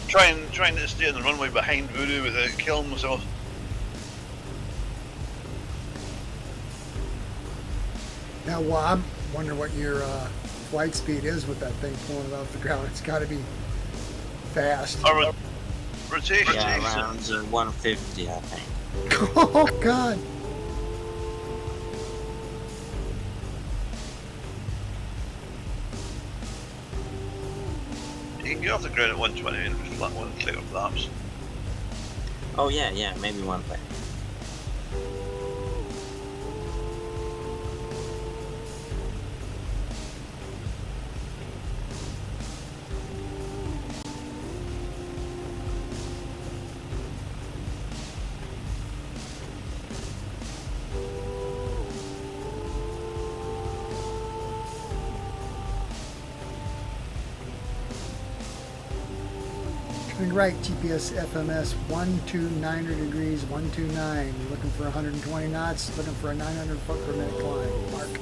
Trying to stay on the runway behind Voodoo without killing myself. Now, well, I'm wondering what your flight speed is with that thing pulling it off the ground. It's got to be fast. Our rotation. Yeah, around 150, I think. Oh, God. You can get off the ground at 120 and just flat one click of flaps. Oh yeah, maybe one thing. right, GPS FMS 129 degrees 129. You're looking for 120 knots, looking for a 900 foot per minute climb. Mark.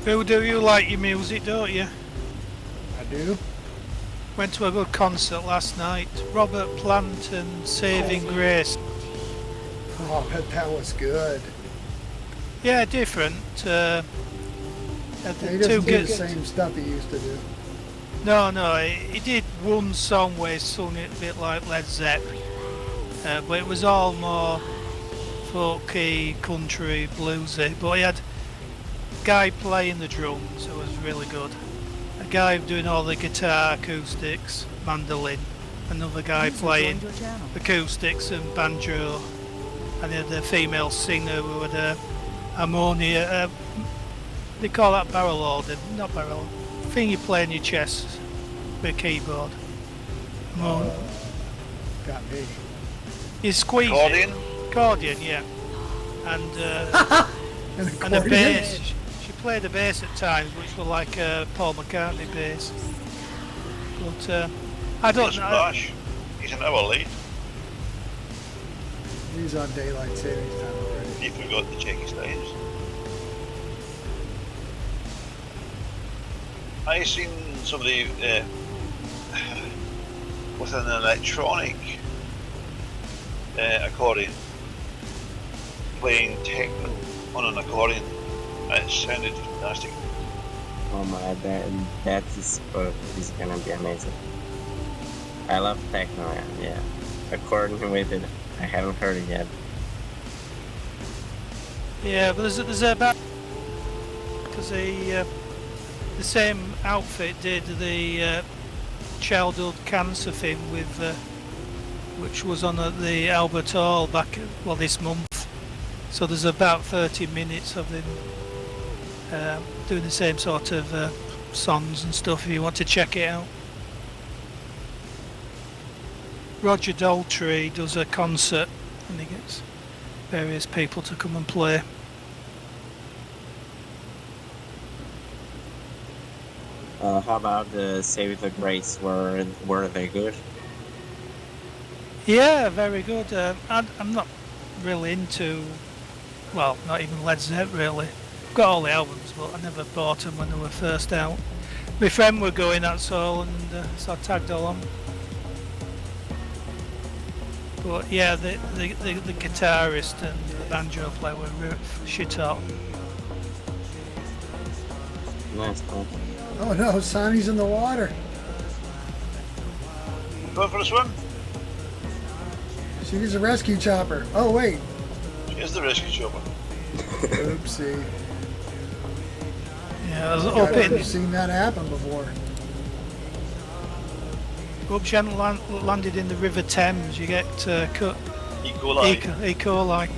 Phil, do you like your music, don't you? I do. Went to a good concert last night. Robert Plant and Saving Grace. Oh, I bet that was good. Yeah, different. Yeah, The he two doesn't do the kids. same stuff he used to do. No, he did one song where he sung it a bit like Led Zeppelin, but it was all more folky, country, bluesy. But he had a guy playing the drums who was really good. A guy doing all the guitar, acoustics, mandolin. Another guy User playing joined your channel. acoustics and banjo. And he had a female singer who had a harmonia. They call that barrel organ, not barrel. Thing you play in your chest with a keyboard. Got me. You squeeze Accordion? it. Accordion, yeah. And An and a accordion? bass. She played the bass at times, which was like a Paul McCartney bass. But I don't know. Splash. He's an hour late. He's on daylight savings time already. He forgot to check his times. I seen somebody with an electronic accordion playing techno on an accordion. It sounded fantastic. Oh my, that is gonna be amazing. I love techno, yeah. According with it, I haven't heard it yet. Yeah, but there's about because the same outfit did the childhood cancer thing with which was on at the Albert Hall back this month. So there's about 30 minutes of them doing the same sort of songs and stuff. If you want to check it out, Roger Daltrey does a concert and he gets various people to come and play. How about the Save the Grace? Were they good? Yeah, very good. I'm not really into, well, not even Led Zeppelin really. Got all the albums, but I never bought them when they were first out. My friend were going, that's all, and so I tagged along. But yeah, the guitarist and the banjo player were shit hot. Nice, cool. Oh no, Sonny's in the water. Going for a swim? She needs a rescue chopper. Oh wait. Here's the rescue chopper. Oopsie. Yeah, I was I've never hoping. seen that happen before. Hope she hadn't landed in the River Thames. You get cut. E. coli. E. coli.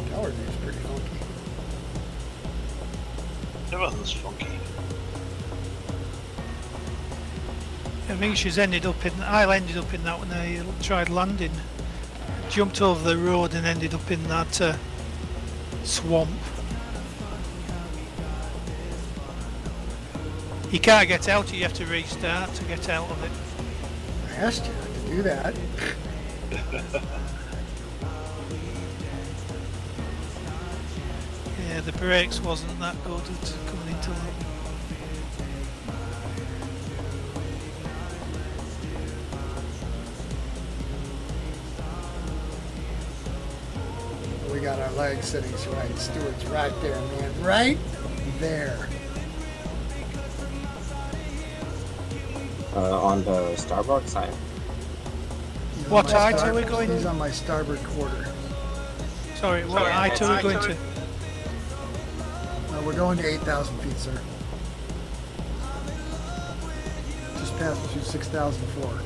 Tower view's pretty funky. Everything's funky. I think she's ended up in. I ended up in that when I tried landing. Jumped over the road and ended up in that swamp. You can't get out. You have to restart to get out of it. I asked you not to do that. Yeah, the brakes wasn't that good at coming into it. We got our leg settings right. Stewart's right there, man. Right there. On the starboard side. He's on What my height are star- we going He's to? on my starboard quarter. Sorry, what height are we going to? We're going to 8,000 feet, sir. Just passed through 6,004.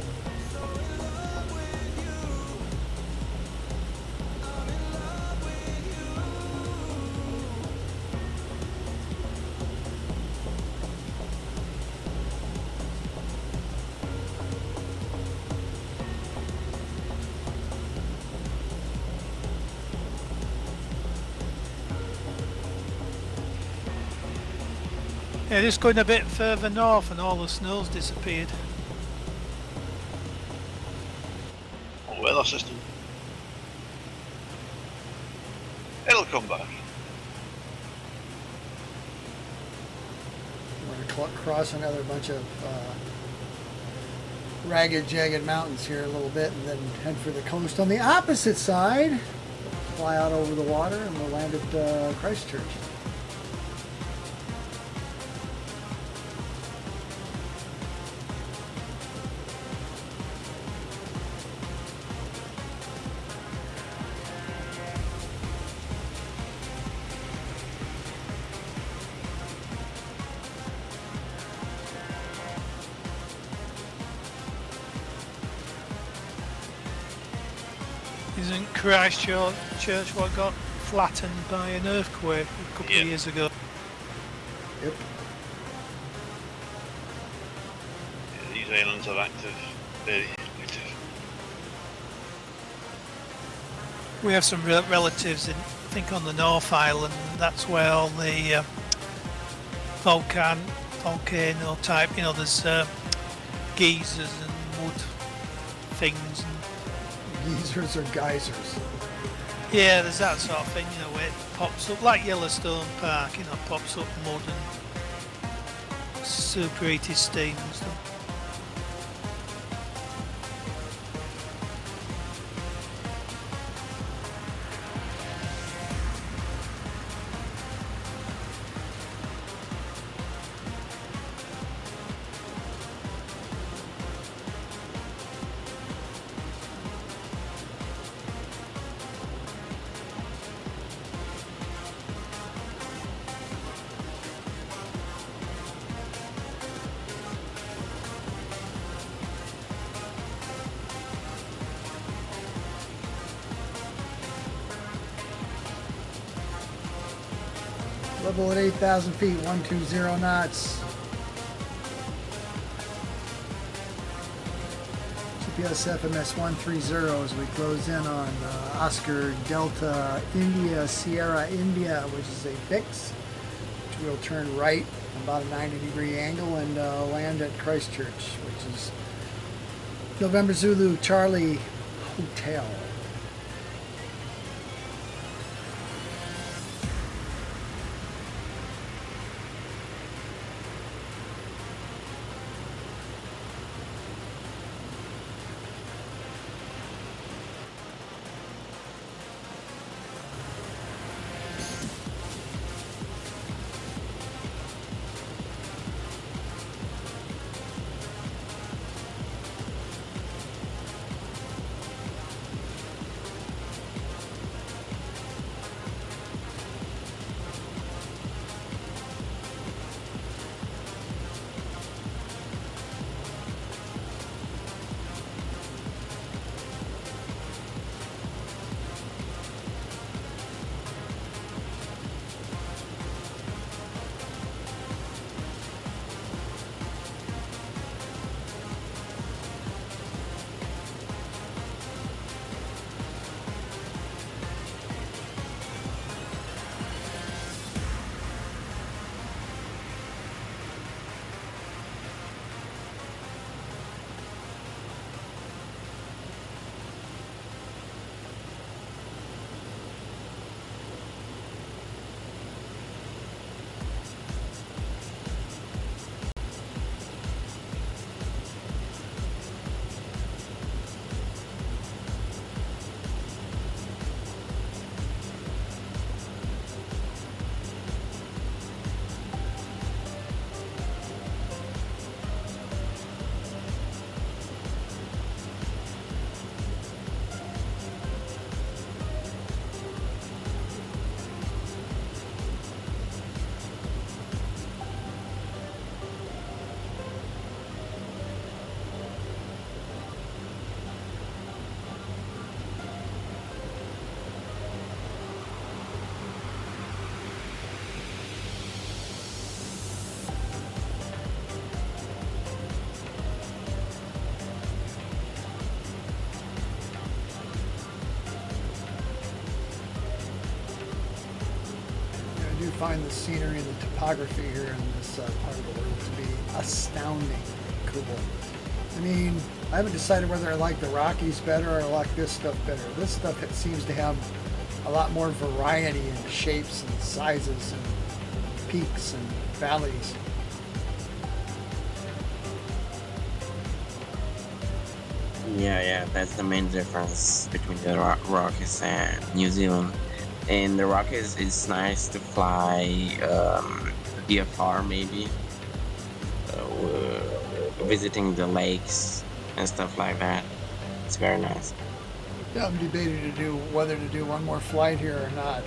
Yeah, just going a bit further north and all the snow's disappeared. Weather system. It'll come back. We're going to cross another bunch of ragged, jagged mountains here a little bit and then head for the coast on the opposite side. Fly out over the water and we'll land at Christchurch. Isn't Christchurch what got flattened by an earthquake a couple of years ago? Yep. Yeah, these islands are active, very active. We have some relatives in, I think, on the North Island. That's where all the volcano type, you know, there's geysers and wood things. And, Geysers or geysers. yeah, there's that sort of thing, you know, where it pops up like Yellowstone Park, you know, pops up mud and superheated steam and stuff. Level at 8,000 feet, 120 knots. GPS FMS 130 as we close in on Oscar Delta India Sierra India, which is a fix. Which we'll turn right about a 90-degree angle and land at Christchurch, which is November Zulu Charlie Hotel. find the scenery and the topography here in this part of the world to be astounding cool. I mean, I haven't decided whether I like the Rockies better or I like this stuff better. This stuff, it seems to have a lot more variety in shapes and sizes and peaks and valleys. Yeah, that's the main difference between the Rockies and New Zealand. In the Rockies, it's nice to fly VFR maybe, visiting the lakes and stuff like that. It's very nice. Yeah, I'm debating whether to do one more flight here or not.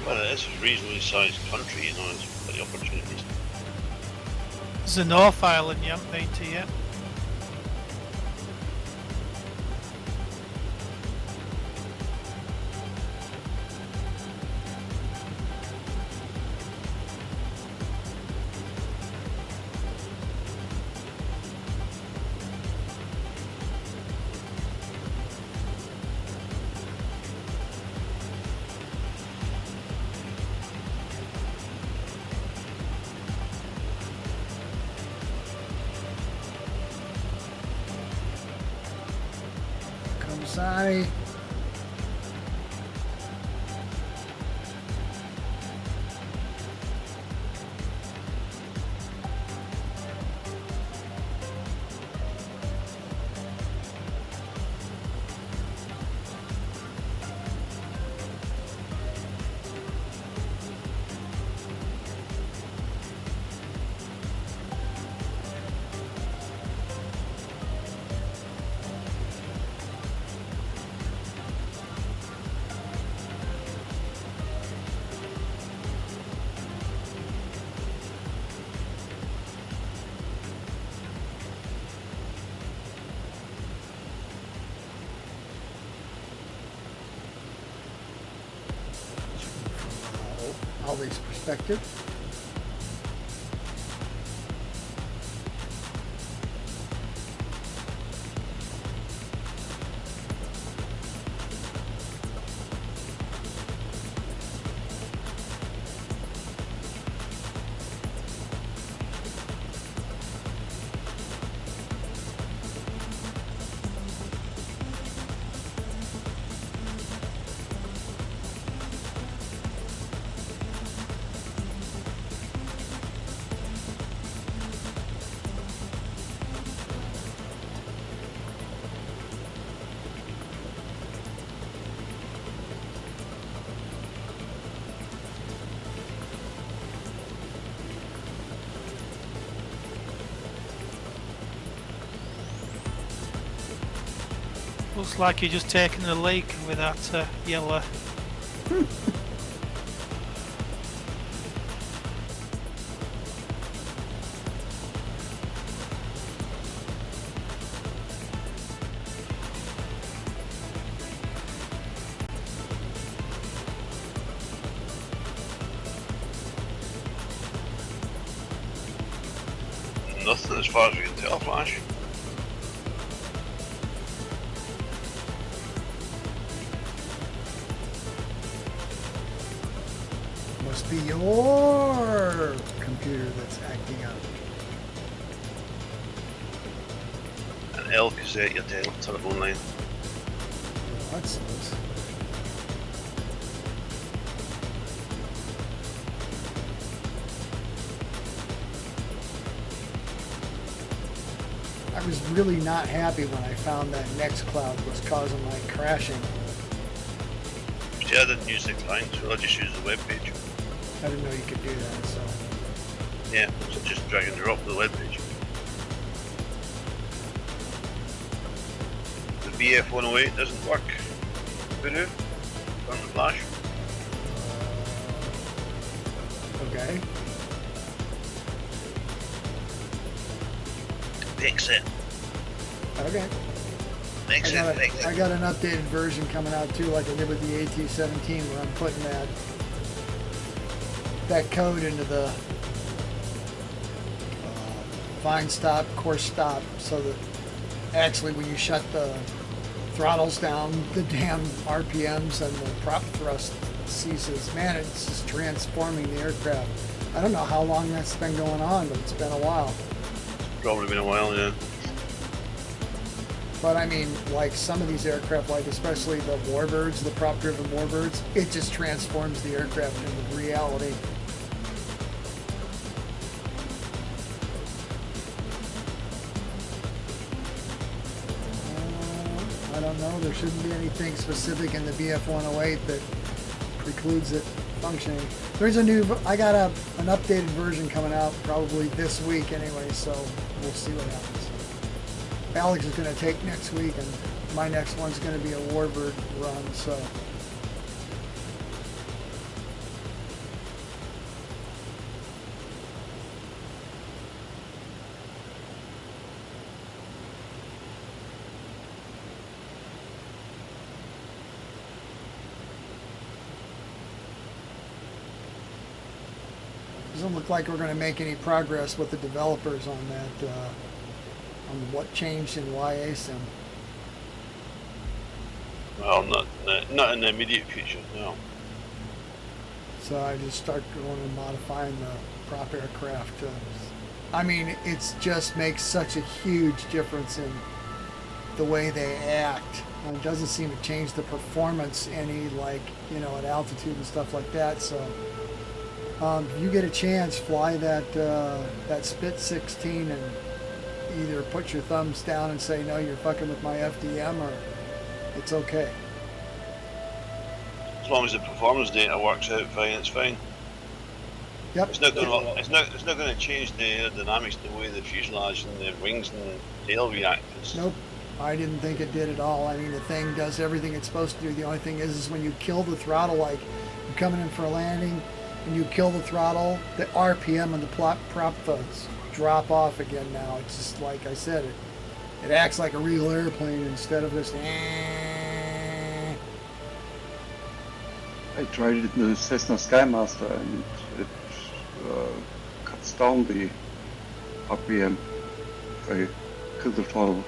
Well, it is a reasonably sized country, you know, there's plenty of opportunities. There's a North Island you haven't been to yet. Sorry. Ollie's perspective. Looks like you're just taking a leak with that yellow. Nothing as far as we can tell, Flash. Must be your computer that's acting up. An elk is at your telephone line. Well, that sucks. I was really not happy when I found that Nextcloud was causing my crashing. See, I didn't use the client, so I just used the web page. I didn't know you could do that, so. Yeah, so just drag and drop the web page. The BF108 doesn't work. Voodoo? On the Flash. Okay. Fix it. Okay. Fix it, fix it. I got an updated version coming out too, like I did with the AT-17, where I'm putting that code into the find stop, course stop, so that actually when you shut the throttles down, the damn RPMs and the prop thrust ceases. Man, it's just transforming the aircraft. I don't know how long that's been going on, but it's been a while. Probably been a while, yeah. But I mean, like some of these aircraft, like especially the warbirds, the prop-driven warbirds, it just transforms the aircraft into reality. I don't know. There shouldn't be anything specific in the BF-108 that precludes it functioning. There's I got an updated version coming out probably this week anyway, so we'll see what happens. Alex is going to take next week, and my next one's going to be a warbird run, so. Doesn't look like we're going to make any progress with the developers on that, on what changed in YASIM. Well, not in the immediate future, no. So I just start going and modifying the prop aircraft. I mean, it just makes such a huge difference in the way they act. It doesn't seem to change the performance any, like, you know, at altitude and stuff like that. So if you get a chance, fly that Spit 16 and either put your thumbs down and say, no, you're fucking with my FDM, or it's okay. As long as the performance data works out fine, it's fine. Yep. It's not going to change the aerodynamics, the way the fuselage and the wings and tail react. Nope. I didn't think it did at all. I mean, the thing does everything it's supposed to do. The only thing is when you kill the throttle, like you're coming in for a landing, and you kill the throttle, the RPM and the prop thuds drop off again now. It's just like I said, it acts like a real airplane instead of this. I tried it in the Cessna Skymaster, and it cuts down the RPM if I kill the throttle.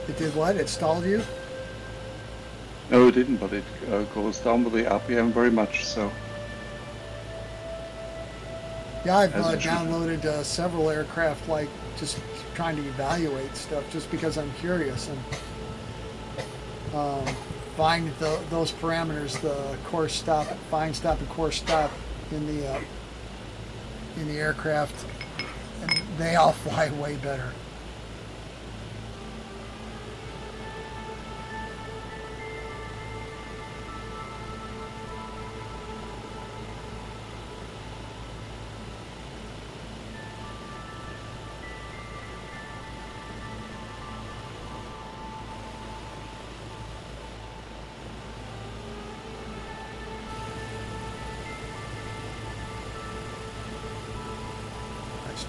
It did what? It stalled you? No, it didn't, but it goes down with the RPM very much, so. Yeah, I've downloaded several aircraft, like just trying to evaluate stuff, just because I'm curious and find those parameters, the course stop, find stop, and course stop in the aircraft, and they all fly way better.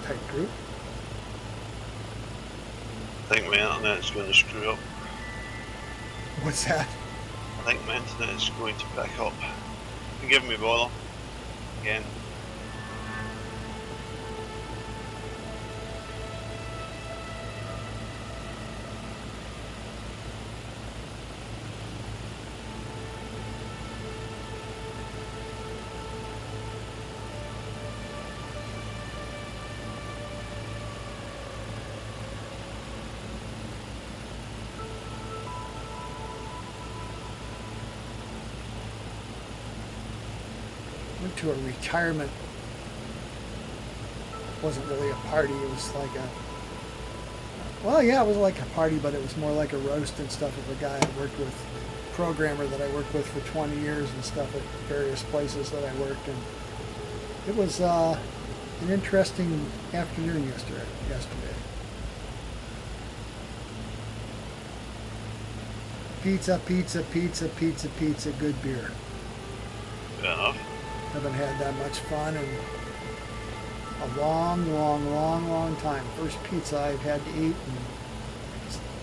Tight group. I think my internet's going to screw up. What's that? I think my internet is going to back up. Give me bother. Again. Went to a retirement. It wasn't really a party. It was like it was like a party, but it was more like a roast and stuff of a guy I worked with, programmer that I worked with for 20 years and stuff at various places that I worked. And it was an interesting afternoon yesterday. Pizza, pizza, pizza, pizza, pizza, good beer. Fair enough. Haven't had that much fun in a long time. First pizza I've had to eat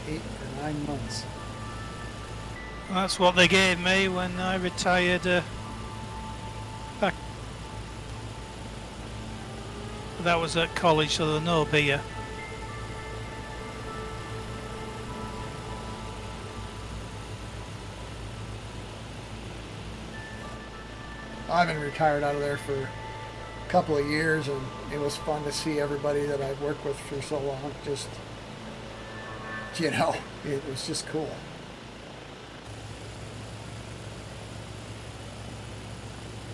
in 8 or 9 months. That's what they gave me when I retired back. That was at college, so there was no beer. I've been retired out of there for a couple of years, and it was fun to see everybody that I've worked with for so long. Just, you know, it was just cool.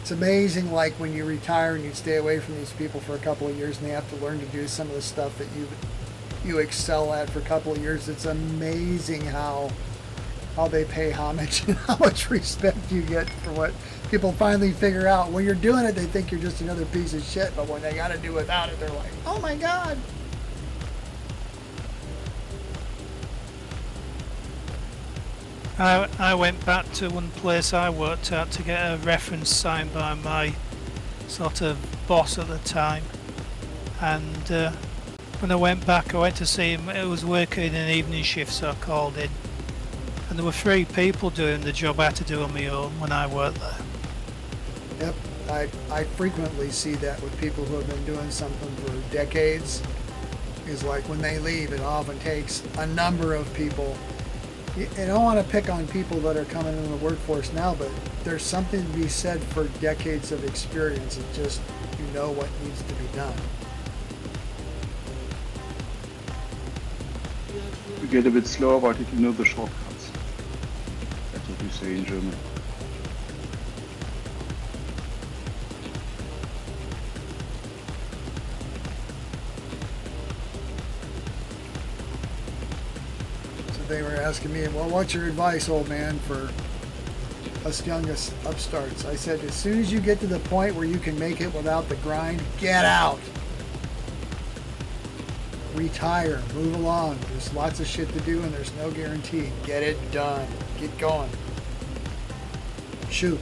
It's amazing, like when you retire and you stay away from these people for a couple of years and they have to learn to do some of the stuff that you excel at for a couple of years. It's amazing how they pay homage and how much respect you get for what people finally figure out. When you're doing it, they think you're just another piece of shit, but when they got to do without it, they're like, oh my God. I went back to one place I worked at to get a reference signed by my sort of boss at the time, and when I went back I went to see him. It was working an evening shift, so I called in, and there were 3 people doing the job I had to do on my own when I worked there. Yep, I frequently see that with people who have been doing something for decades. Is like when they leave, it often takes a number of people. I don't want to pick on people that are coming into the workforce now, but there's something to be said for decades of experience. It just, you know what needs to be done. We get a bit slower, but if you know the shortcuts. That's what we say in German. They were asking me, well, what's your advice, old man, for us youngest upstarts? I said, as soon as you get to the point where you can make it without the grind, get out. Retire, move along. There's lots of shit to do and there's no guarantee. Get it done. Get going. Shoot.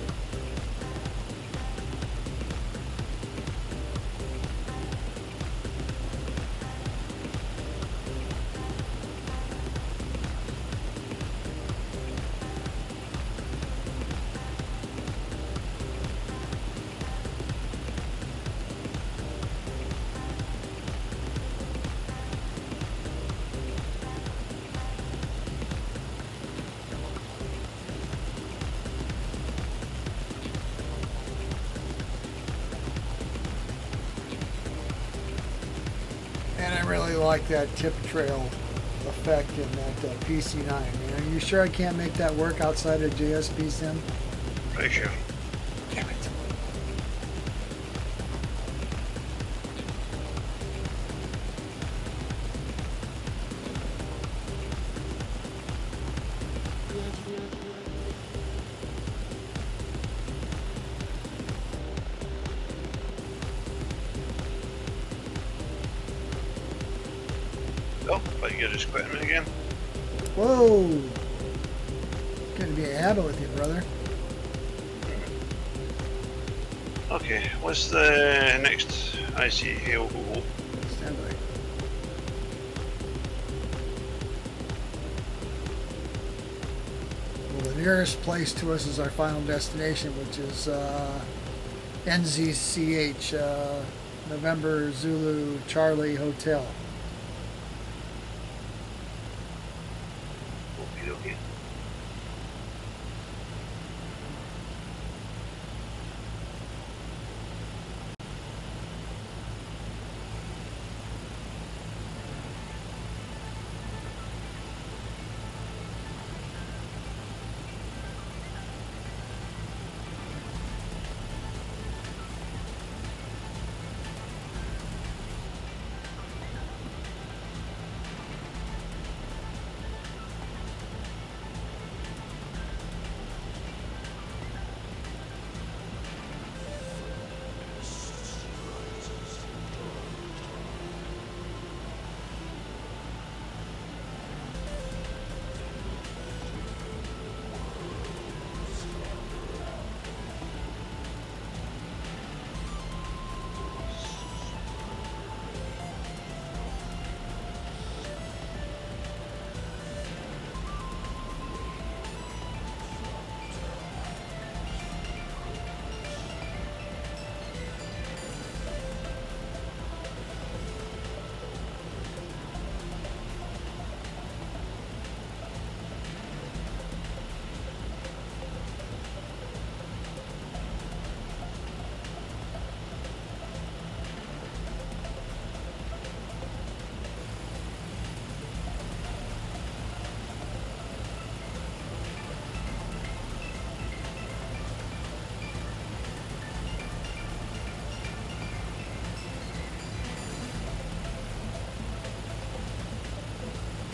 And I really like that tip trail effect in that PC9. Man, are you sure I can't make that work outside of JSP Sim? Pretty sure. Damn it. Oh, but you're just quitting me again. Whoa. Good to be a habit with you, brother. Okay, what's the next ICAO? Stand by. Well, the nearest place to us is our final destination, which is NZCH, November Zulu Charlie Hotel. Okay, okay.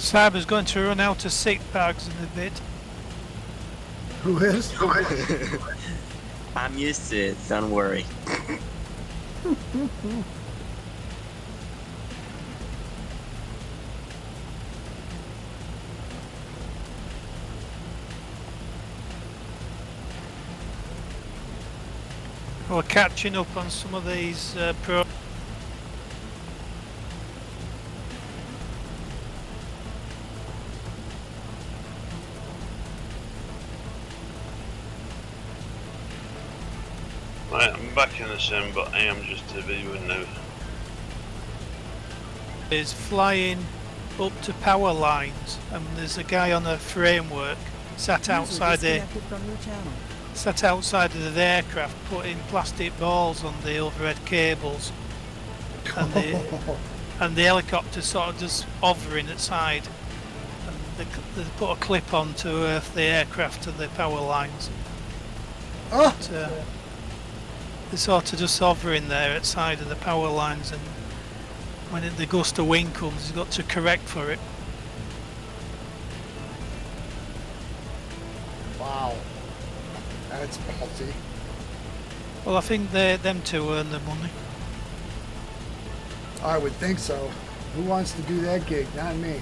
Cyber's going to run out of sick bags in a bit. Who is? I'm used to it, don't worry. We're catching up on some of these pro. Right, I'm back in the sim, but I am just videoing now. Is flying up to power lines, and there's a guy on a framework sat User outside disconnected from your channel. of the aircraft putting plastic balls on the overhead cables, and the helicopter sort of just hovering at side, and they put a clip on to earth the aircraft to the power lines. Oh! But, they're sort of just hovering there at side of the power lines, and when the gust of wind comes, he's got to correct for it. Wow. That's ballsy. Well, I think them two earn the money. I would think so. Who wants to do that gig? Not me.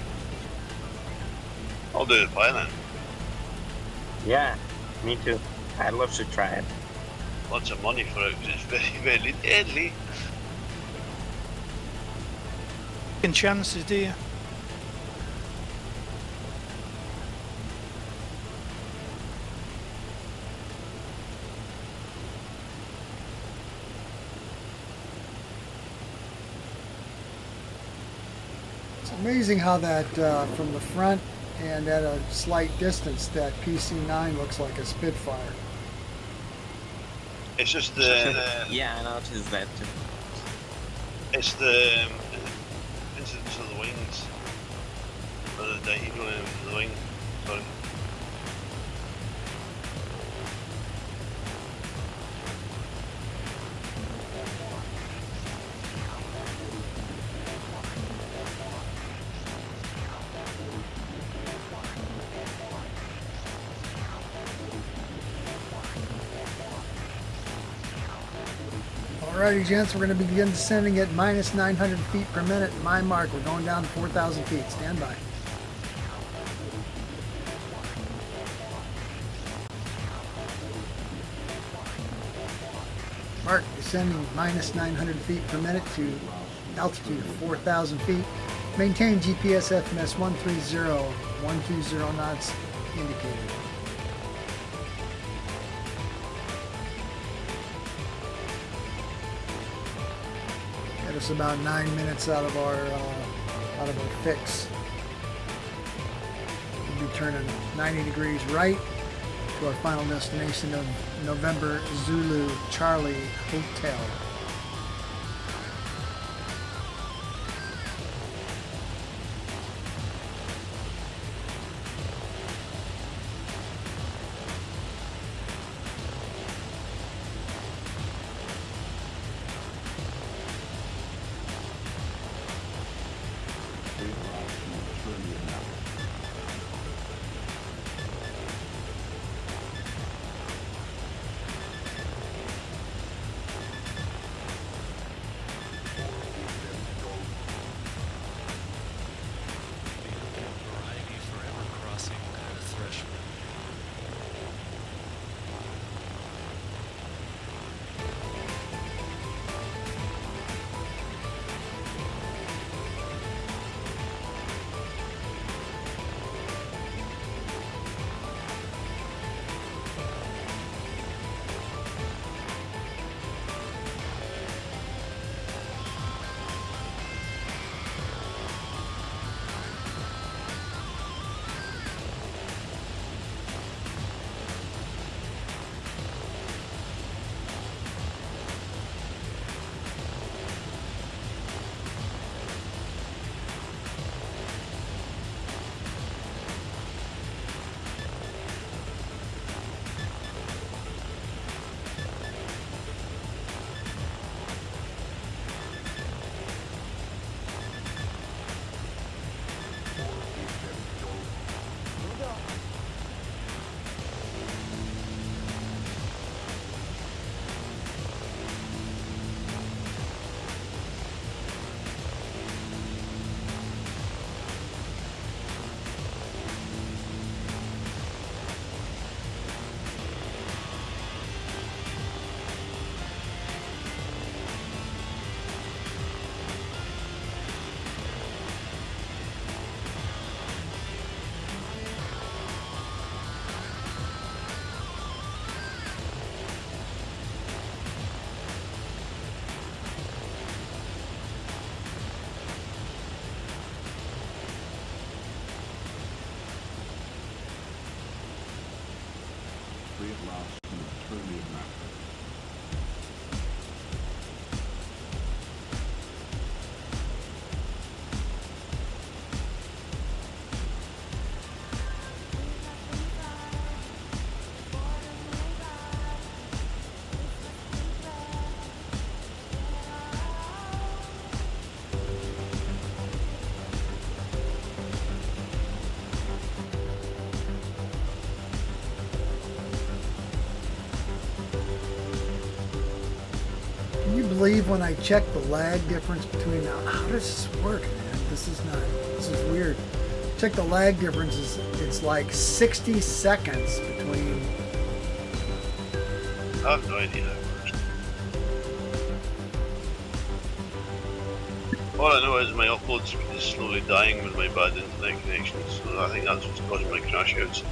I'll do it by then. Yeah, me too. I'd love to try it. Lots of money for it, 'cause it's very, very deadly. Taking chances, do you? It's amazing how that, from the front and at a slight distance, that PC-9 looks like a Spitfire. It's just the Yeah, I noticed that too. it's the incidence of the wings, or the diagonal of the wing. Sorry. Alrighty, gents, we're going to begin descending at minus 900 feet per minute. My mark, we're going down to 4,000 feet. Stand by. Mark, descending minus 900 feet per minute to altitude of 4,000 feet. Maintain GPS FMS 130, 120 knots indicated. Get us about 9 minutes out of our fix. We'll be turning 90 degrees right to our final destination of November Zulu Charlie Hotel. You believe when I check the lag difference between how does this work, man? This is weird. Check the lag difference it's like 60 seconds between. I have no idea how it works. All I know is my upload speed is slowly dying with my bad internet connections, so I think that's what's causing my crash outs.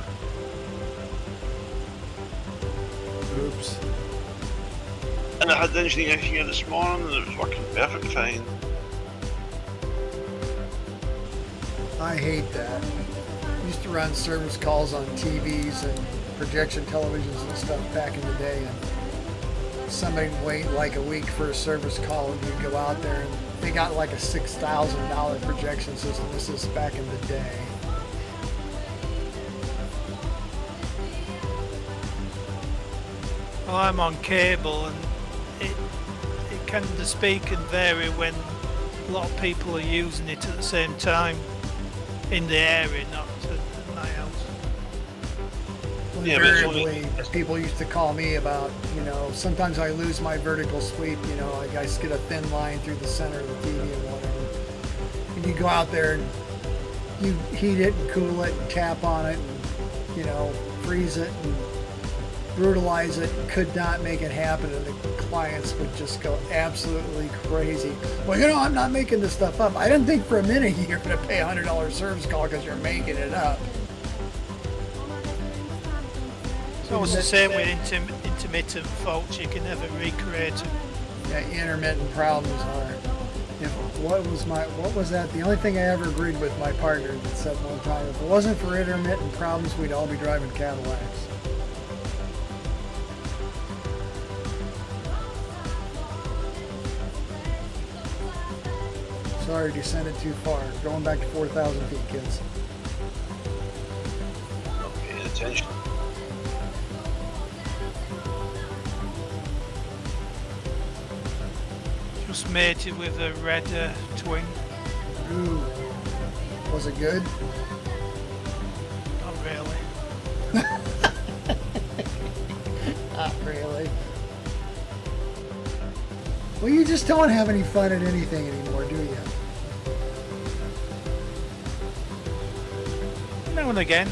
Oops. And I had the engineer here this morning and it was working perfect fine. I hate that. Used to run service calls on TVs and projection televisions and stuff back in the day, and somebody would wait like a week for a service call, and you'd go out there and they got like a $6,000 projection system. This is back in the day. Well, I'm on cable, and the speed can vary when a lot of people are using it at the same time in the area, not at my house. Well, Yeah, but it's invariably, people used to call me about, sometimes I lose my vertical sweep, like I get a thin line through the center of the TV and whatever. And you go out there and you heat it and cool it and tap on it and, freeze it and brutalize it, could not make it happen, and the clients would just go absolutely crazy. Well, I'm not making this stuff up. I didn't think for a minute you're going to pay a $100 service call because you're making it up. So it's the same with intermittent faults, you can never recreate them. Yeah, intermittent problems are. What was that? The only thing I ever agreed with my partner that said one time, if it wasn't for intermittent problems, we'd all be driving Cadillacs. Sorry, descended too far. Going back to 4,000 feet, kids. Not paying attention. Just mated with a red twin. Ooh. Was it good? Not really. Not really. Well, you just don't have any fun at anything anymore, do you? Now and again.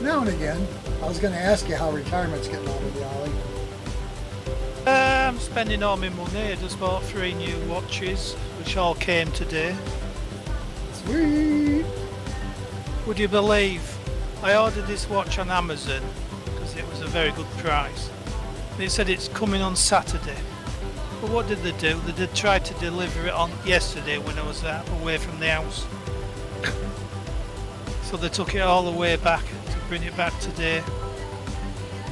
Now and again. I was going to ask you how retirement's getting on with you, Ollie. I'm spending all my money. I just bought 3 new watches, which all came today. Sweet. Would you believe I ordered this watch on Amazon because it was a very good price. They said it's coming on Saturday. But what did they do? They did try to deliver it on yesterday when I was away from the house. So they took it all the way back to bring it back today.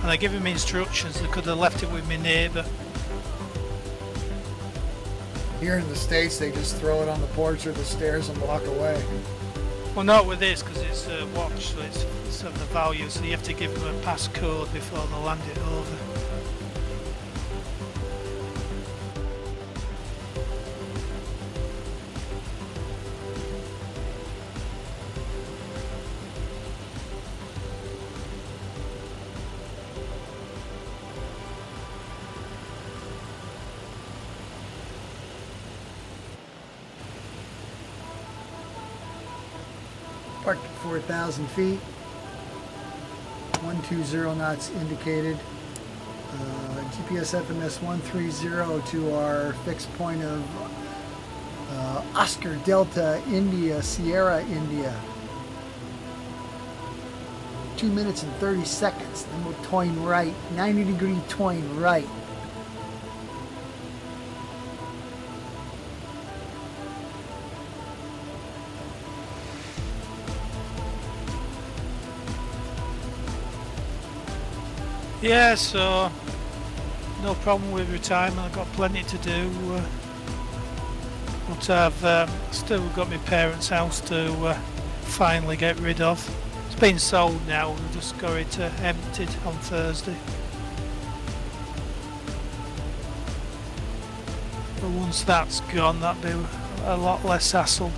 And I gave him instructions. They could have left it with my neighbour. Here in the States, they just throw it on the porch or the stairs and walk away. Well, not with this because it's a watch, so it's of the value. So you have to give them a passcode before they land it over. Parked at 4,000 feet. 120 knots indicated. GPS FMS 130 to our fixed point of Oscar Delta India, Sierra India. 2 minutes and 30 seconds. Then we'll toin right. 90-degree toin right. Yeah, so no problem with retirement. I've got plenty to do. But I've still got my parents' house to finally get rid of. It's been sold now. We've just got it emptied on Thursday. But once that's gone, that'll be a lot less hassle.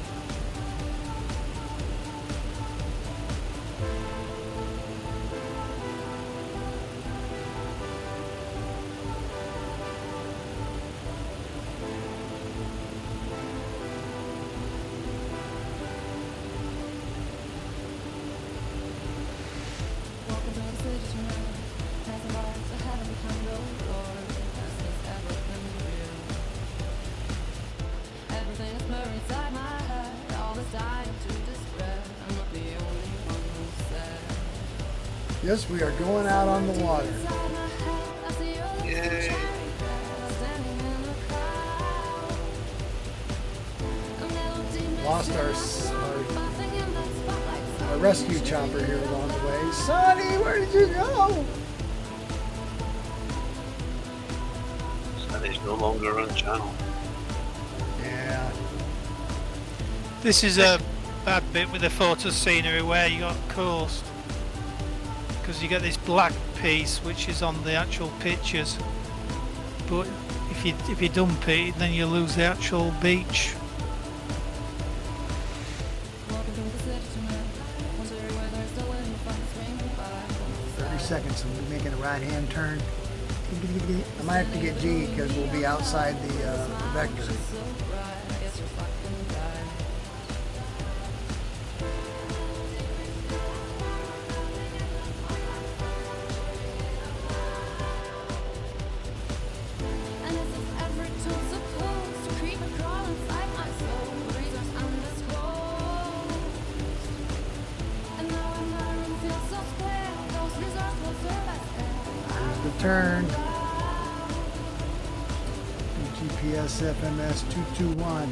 Yes, we are going out on the water. Yay. Lost our rescue chopper here along the way. Sonny, where did you go? And it's no longer on channel. Yeah. This is a bad bit with the photo scenery where you got coast, because you get this black piece which is on the actual pictures, but if you dump it, then you lose the actual beach. 30 seconds and we're making a right-hand turn. I might have to get G because we'll be outside the vector. Turn. GPS FMS 221.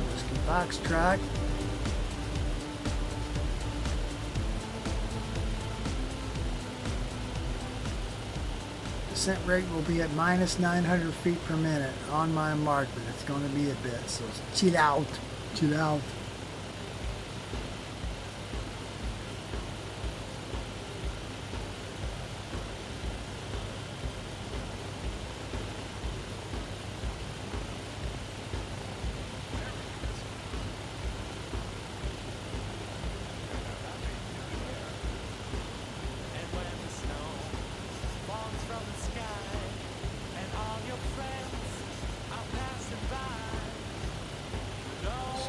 Whiskey Foxtrot. Descent rate will be at minus 900 feet per minute on my mark, but it's going to be a bit, so chill out, chill out.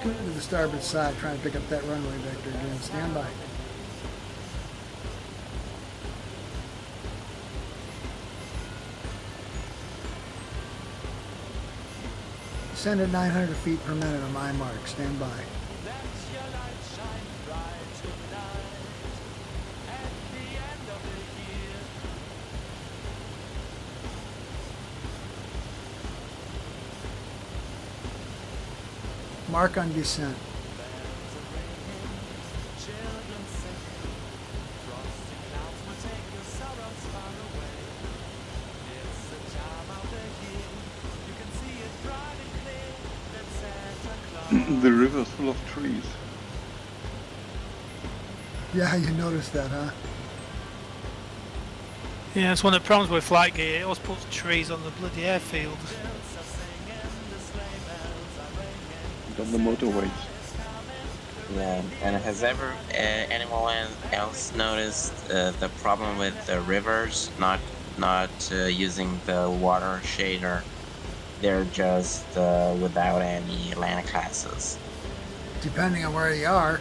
Scooting to the starboard side, trying to pick up that runway vector again. Stand by. Descend at 900 feet per minute on my mark. Stand by. Mark on descent. The river's full of trees. Yeah, you noticed that, huh? Yeah, it's one of the problems with flight gear. It always puts trees on the bloody airfield. On the motorways. Yeah, and has ever anyone else noticed the problem with the rivers not using the water shader? They're just without any land classes. Depending on where you are.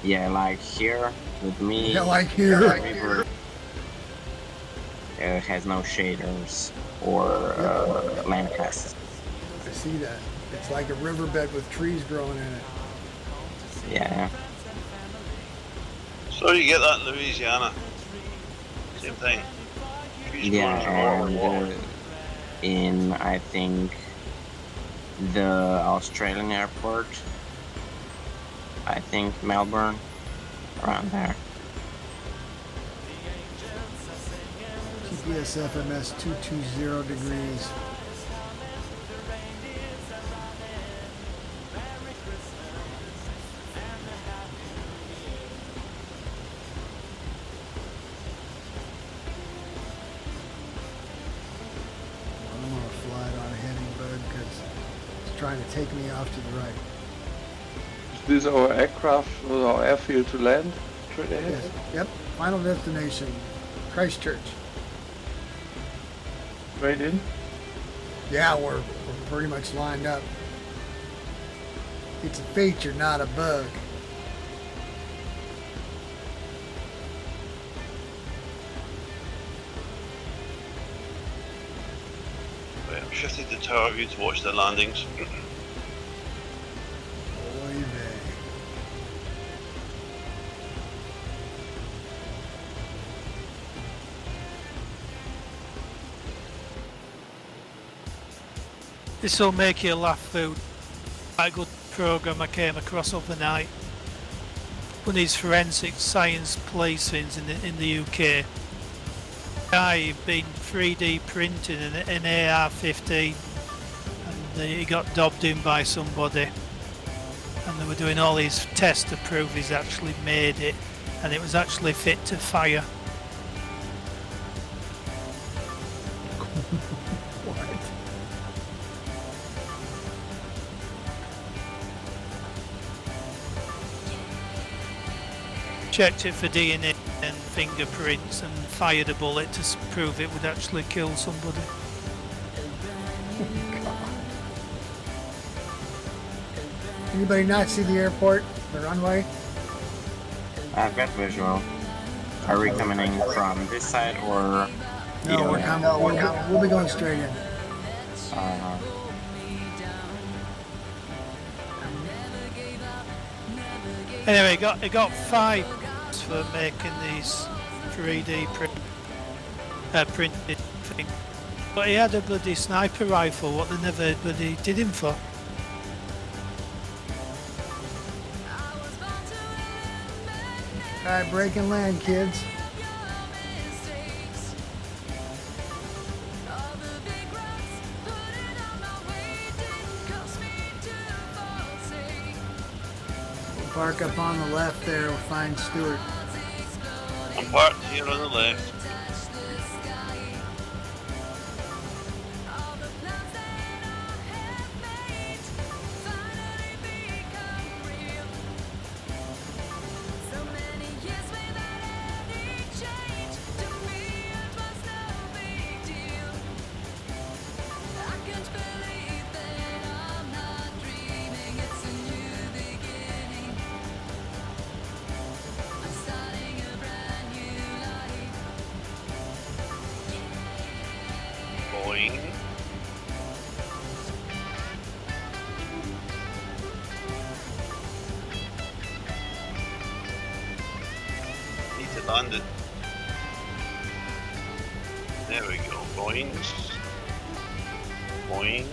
Yeah, like here with me. Yeah, like here. The river has no shaders or land classes. I see that. It's like a riverbed with trees growing in it. Yeah. So you get that in Louisiana. Same thing. Trees Yeah, growing through water. and in I think the Australian airport, I think Melbourne, around there. GPS FMS 220 degrees. I'm going to fly it on a heading bug because it's trying to take me off to the right. Is this our aircraft or our airfield to land? Straight ahead? Yes. Yep. Final destination, Christchurch. Straight in? Yeah, we're pretty much lined up. It's a feature, not a bug. Shifted to tower view to watch the landings. Oy vey. This will make you laugh, Food. Quite a good programme I came across overnight. One of these forensic science police things in the UK. Guy had been 3D printing an AR-15 and he got dobbed in by somebody, and they were doing all these tests to prove he's actually made it, and it was actually fit to fire. What? Checked it for DNA and fingerprints and fired a bullet to prove it would actually kill somebody. Anybody not see the airport, the runway? I've got visual. Are we coming in from this side or the No, we're other? coming. We'll be going straight in. Anyway, it got 5 for making these 3D printed thing. But he had a bloody sniper rifle, what they never bloody did him for. Alright, break and land, kids. We'll park up on the left there, we'll find Stuart. I'm parked here on the left. Boing. Need to land it. There we go. Boing. Boing.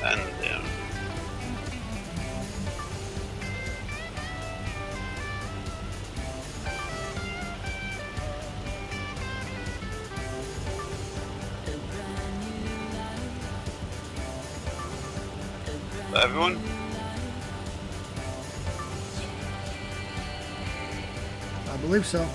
And down. Everyone? I believe so.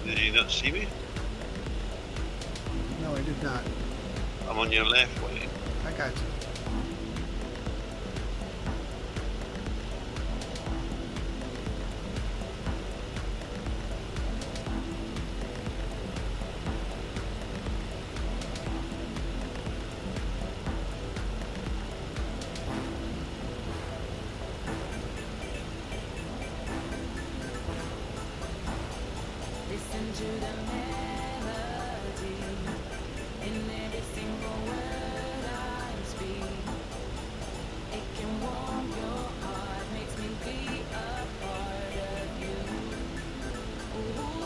Did you not see me? No, I did not. I'm on your left way. I got you. Listen to the melody in every single word I speak. It can warm your heart, makes me be a part of you. Ooh.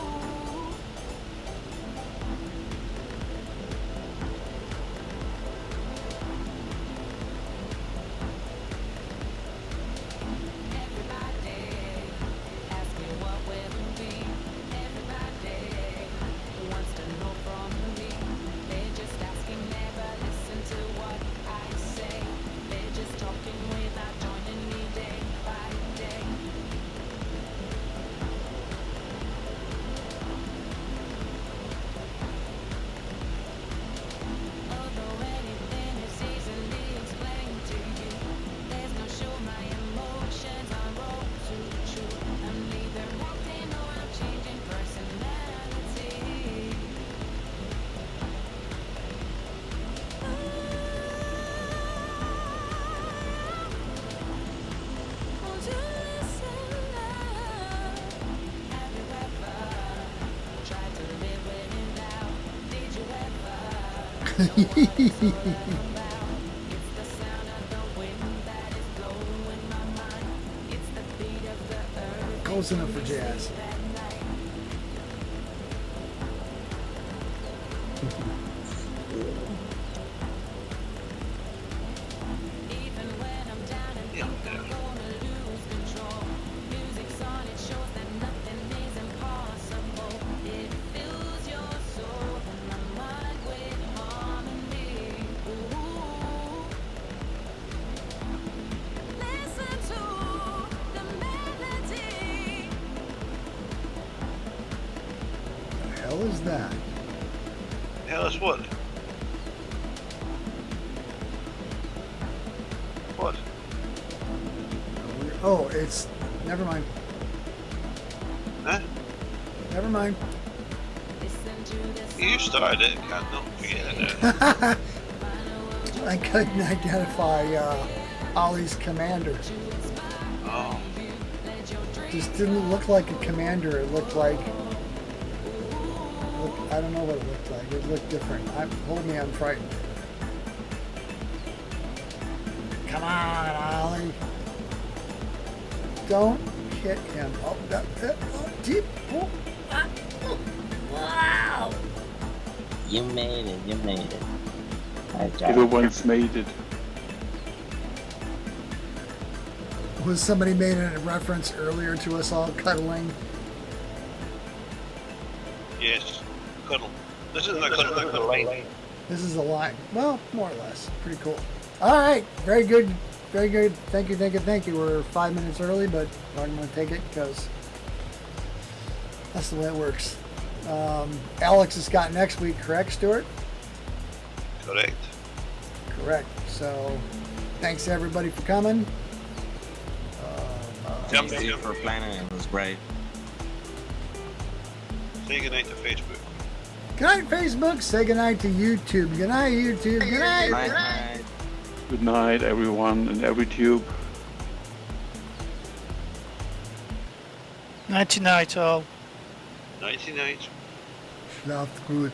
Close enough for jazz. Yeah, yeah. The hell is that? Hell is what? What? Oh, it's. Never mind. Huh? Never mind. You started it, can't don't forget it. I couldn't identify Ollie's commander. Oh, Just didn't look like a commander. It looked like. I don't know what it looked like. It looked different. Hold me, I'm frightened. Come on, Ollie. Don't hit him. Oh, oh, deep. Oh, ah, oh, wow. You made it, you made it. Nice job. Everyone's made it. Was somebody made a reference earlier to us all cuddling? yes. Cuddle. This isn't a cuddle, the line. This is a line. Well, more or less. Pretty cool. All right. Very good. Very good. Thank you, thank you, thank you. We're 5 minutes early, but I'm going to take it because that's the way it works. Alex has got next week, correct, Stuart? Correct. Correct. So thanks everybody for coming. Thank you for planning, it was great. Say goodnight to Facebook. Good night, Facebook. Say good night to YouTube. Good night, YouTube. Good night. Night, night. Good night, everyone, and every tube. Nighty night all. Nighty night. Schlaft gut.